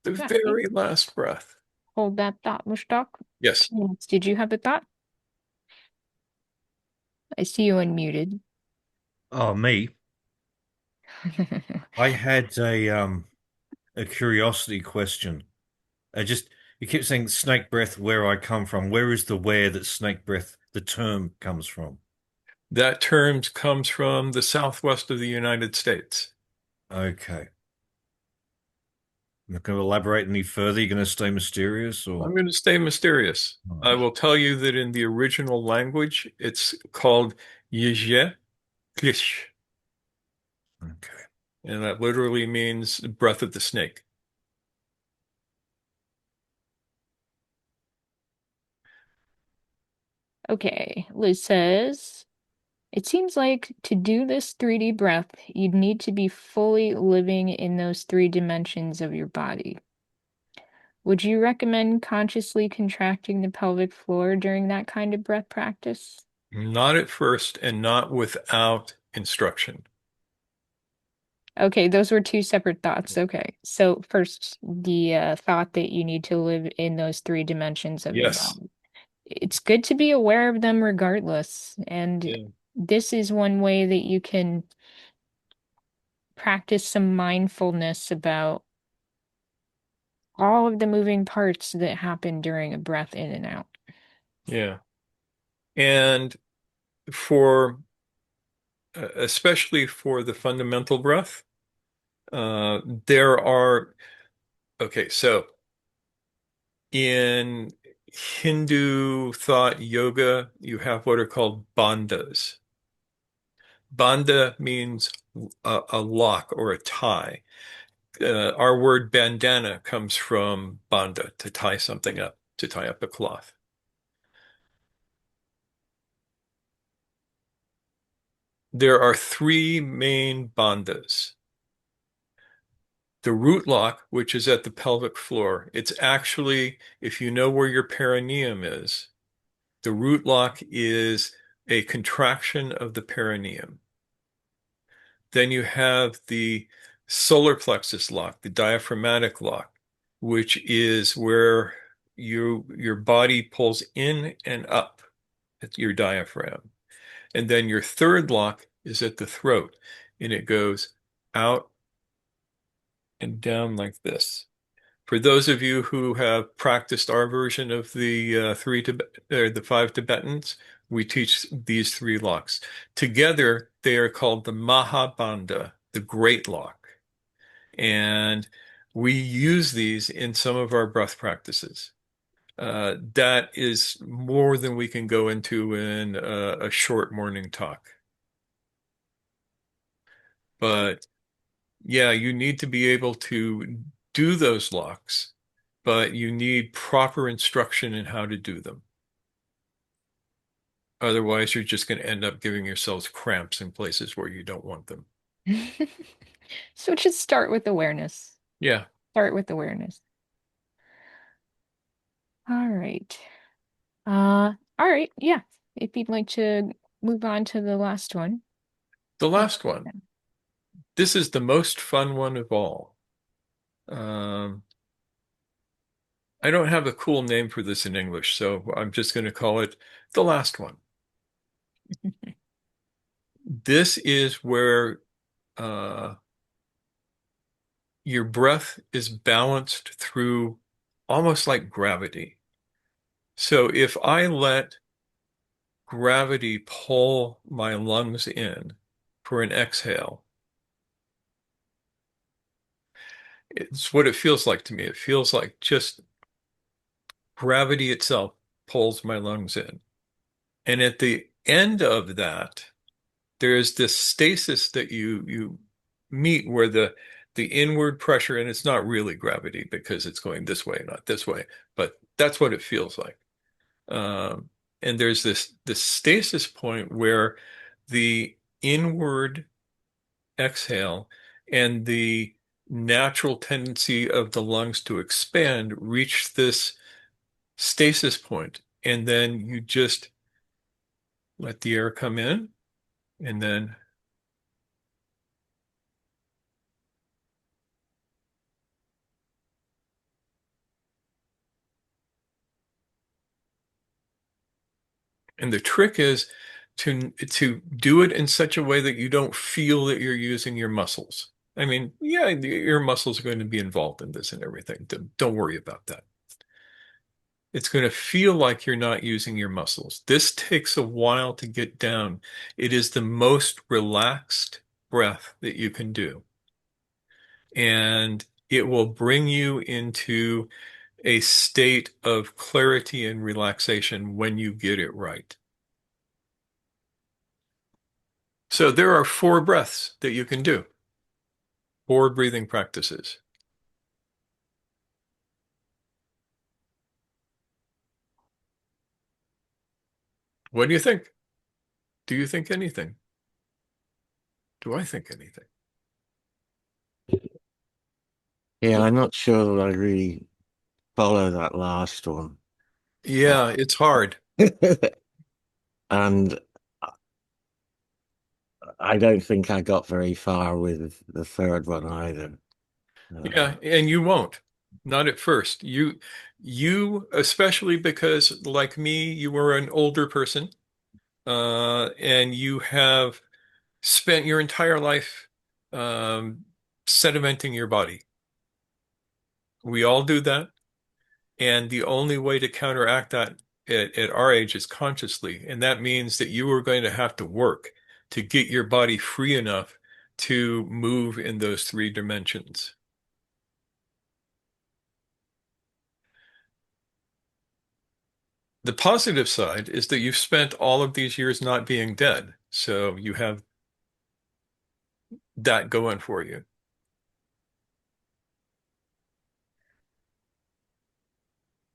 the Yeah. very last breath. Hold that thought, Mushtaq. Yes. Did you have a thought? I see you unmuted. Oh, me. I had a curiosity question. I just you keep saying snake breath where I come from. Where is the where that snake breath, the term comes from? That term comes from the southwest of the United States. Okay. I'm not going to elaborate any further. You're going to stay mysterious I'm or going to stay mysterious. I will tell you that in the original language, it's called Yizhe Klish, okay. and that literally means breath of the snake. Okay, Liz says, it seems like to do this 3D breath, you'd need to be fully living in those three dimensions of your body. Would you recommend consciously contracting the pelvic floor during that kind of breath practice? Not at first and not without instruction. Okay, those were two separate thoughts. Okay, so first, the thought that you need to live in those three dimensions of your Yes. body. It's good to be aware of them regardless. And Yeah. this is one way that you can practice some mindfulness about all of the moving parts that happen during a breath in and out. Yeah. And for, especially for the fundamental breath, there are, okay, so in Hindu thought yoga, you have what are called bandhas. Bandha means a lock or a tie. Our word bandana comes from bandha, to tie something up, to tie up a cloth. There are three main bandhas. The root lock, which is at the pelvic floor, it's actually, if you know where your perineum is, the root lock is a contraction of the perineum. Then you have the solar plexus lock, the diaphragmatic lock, which is where your body pulls in and up at your diaphragm. And then your third lock is at the throat, and it goes out and down like this. For those of you who have practiced our version of the the five Tibetans, we teach these three locks. Together, they are called the Mahabandha, the Great Lock. And we use these in some of our breath practices. That is more than we can go into in a short morning talk. But yeah, you need to be able to do those locks, but you need proper instruction in how to do them. Otherwise, you're just going to end up giving yourselves cramps in places where you don't want them. So just start with awareness. Yeah. Start with awareness. All right. All right, yeah. If you'd like to move on to the last one. The Yeah. last one. This is the most fun one of all. Um, I don't have a cool name for this in English, so I'm just going to call it the last one. This is where your breath is balanced through almost like gravity. So if I let gravity pull my lungs in for an exhale, it's what it feels like to me. It feels like just gravity itself pulls my lungs in. And at the end of that, there's this stasis that you meet where the inward pressure, and it's not really gravity because it's going this way, not this way, but that's what it feels like. Um, and there's this stasis point where the inward exhale and the natural tendency of the lungs to expand reach this stasis point, and then you just let the air come in and then And the trick is to do it in such a way that you don't feel that you're using your muscles. I mean, yeah, your muscles are going to be involved in this and everything. Don't worry about that. It's going to feel like you're not using your muscles. This takes a while to get down. It is the most relaxed breath that you can do. And it will bring you into a state of clarity and relaxation when you get it right. So there are 4 breaths that you can do, 4 breathing practices. What do you think? Do you think anything? Do I think anything? Yeah, I'm not sure that I really follow that last one. Yeah, it's hard. And I don't think I got very far with the third one either. Yeah, and you won't. Not at first. You especially because like me, you were an older person, and you have spent your entire life um, sedimenting your body. We all do that. And the only way to counteract that at our age is consciously. And that means that you are going to have to work to get your body free enough to move in those 3 dimensions. The positive side is that you've spent all of these years not being dead. So you have that going for you.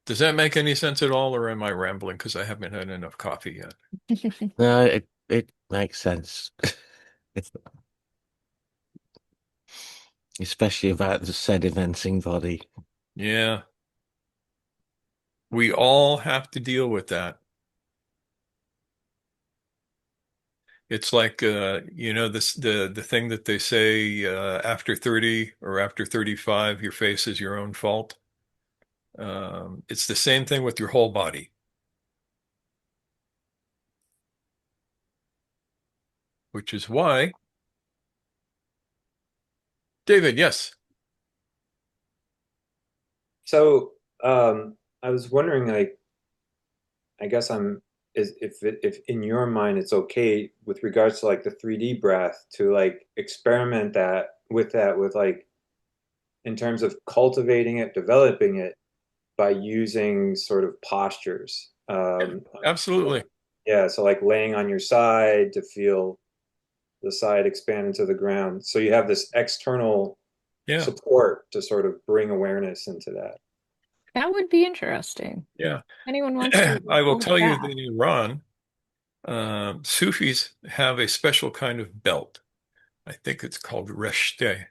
Does that make any sense at all, or am I rambling because I haven't had enough coffee yet? No, it makes sense. Especially about the sedimenting body. Yeah, we all have to deal with that. It's like the thing that they say after 30 or after 35, your face is your own fault. It's the same thing with your whole body, which is why, David, yes. So I was wondering, like, I guess if in your mind it's okay with regards to like the 3D breath to like experiment that with like in terms of cultivating it, developing it by using sort of postures. Absolutely. Yeah, so like laying on your side to feel the side expand into the ground. So you have this external Yeah. support to sort of bring awareness into that. That would be interesting. Yeah. Anyone wants to I will hold tell you that that? in Iran, Sufis have a special kind of belt. I think it's called reshteh.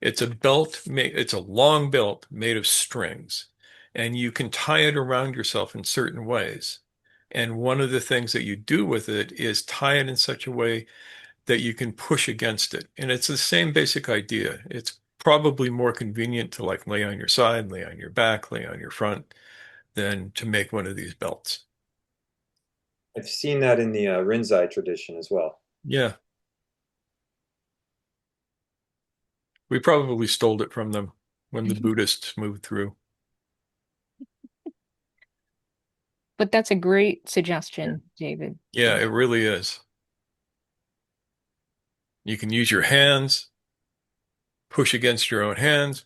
It's a long belt made of strings, and you can tie it around yourself in certain ways. And one of the things that you do with it is tie it in such a way that you can push against it. And it's the same basic idea. It's probably more convenient to like lay on your side, lay on your back, lay on your front than to make one of these belts. I've seen that in the Rinzai tradition as well. Yeah, we probably stole it from them when the Buddhists moved through. But that's a great suggestion, David. Yeah, it really is. You can use your hands, push against your own hands,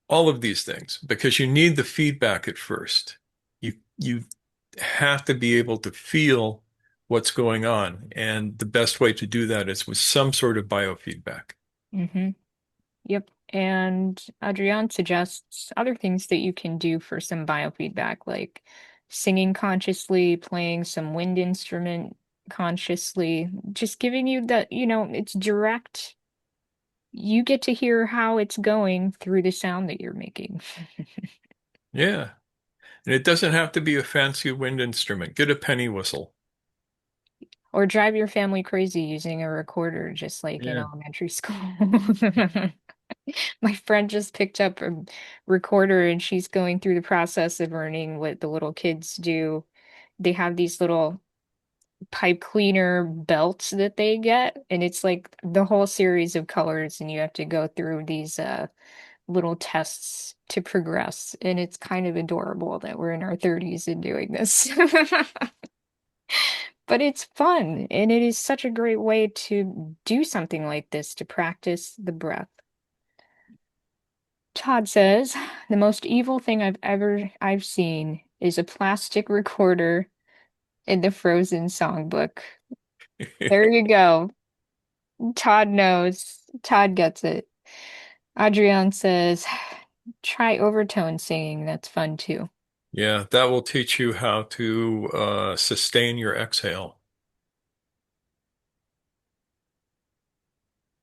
all of these things, because you need the feedback at first. You have to be able to feel what's going on, and the best way to do that is with some sort of biofeedback. Mm-hmm. Yep. And Adrienne suggests other things that you can do for some biofeedback, like singing consciously, playing some wind instrument consciously, just giving you that, it's direct. You get to hear how it's going through the sound that you're making. Yeah, and it doesn't have to be a fancy wind instrument. Get a penny whistle. Or drive your family crazy using a recorder, just like in Yeah. elementary school. My friend just picked up a recorder and she's going through the process of learning what the little kids do they have these little pipe cleaner belts that they get, and it's like the whole series of colors, and you have to go through these little tests to progress. And it's kind of adorable that we're in our 30s and doing this. But it's fun, and it is such a great way to do something like this to practice the breath. Todd says, the most evil thing I've seen is a plastic recorder in the Frozen songbook. There you go. Todd knows. Todd gets it. Adrienne says, try overtone singing. That's fun too. Yeah, that will teach you how to sustain your exhale.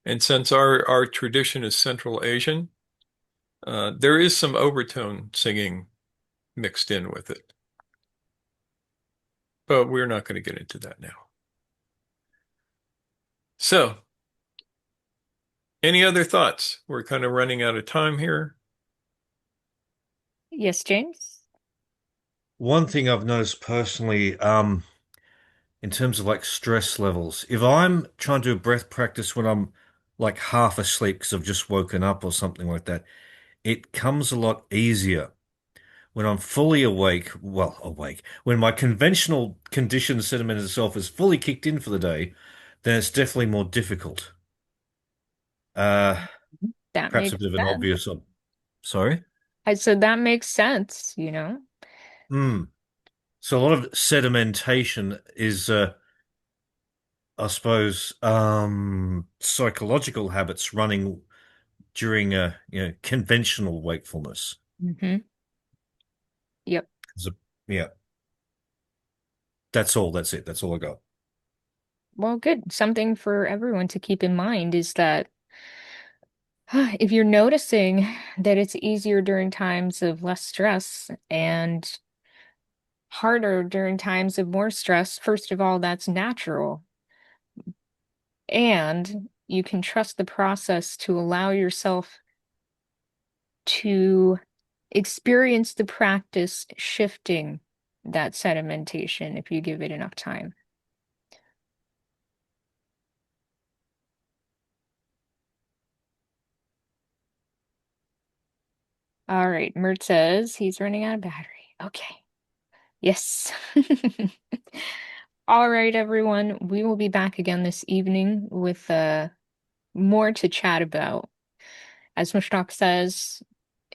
And since our tradition is Central Asian, there is some overtone singing mixed in with it. But we're not going to get into that now. So, any other thoughts? We're kind of running out of time here. Yes, James? One thing I've noticed personally, in terms of like stress levels, if I'm trying to do breath practice when I'm like half asleep because I've just woken up or something like that, it comes a lot easier. When I'm fully awake, well, awake, when my conventional condition sediment itself is fully kicked in for the day, then it's definitely more difficult. Uh, That Perhaps a makes bit of an sense. obvious, sorry? I said that makes sense, you know? Hmm. So a lot of sedimentation is, I suppose, psychological habits running during conventional wakefulness. Hmm. Yep. So, yeah, that's all. That's it. That's all I got. Well, good. Something for everyone to keep in mind is that if you're noticing that it's easier during times of less stress and harder during times of more stress, first of all, that's natural. And you can trust the process to allow yourself to experience the practice shifting that sedimentation if you give it enough time. All right, Mert says he's running out of battery. Okay. Yes. All right, everyone. We will be back again this evening with more to chat about. As Mushtaq says,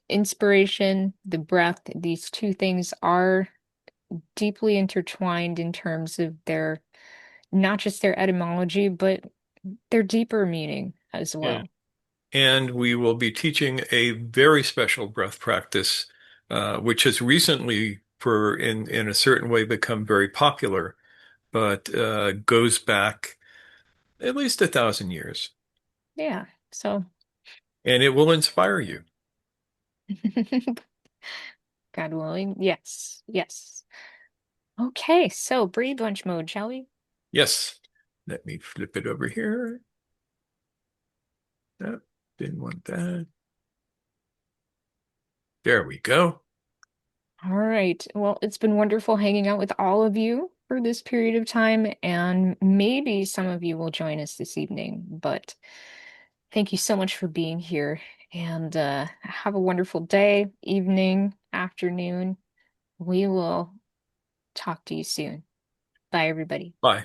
inspiration, the breath, these two things are deeply intertwined in terms of their not just their etymology, but their deeper meaning as Yeah. well. And we will be teaching a very special breath practice, which has recently, in a certain way, become very popular, but goes back at least 1,000 years. Yeah. So, And it will inspire you. God willing, yes, yes. Okay, so breathe lunch mode, shall we? Yes. Let me flip it over here. Nope, didn't want that. There we go. All right. Well, it's been wonderful hanging out with all of you for this period of time, and maybe some of you will join us this evening. But thank you so much for being here, and have a wonderful day, evening, afternoon. We will talk to you soon. Bye, everybody. Bye.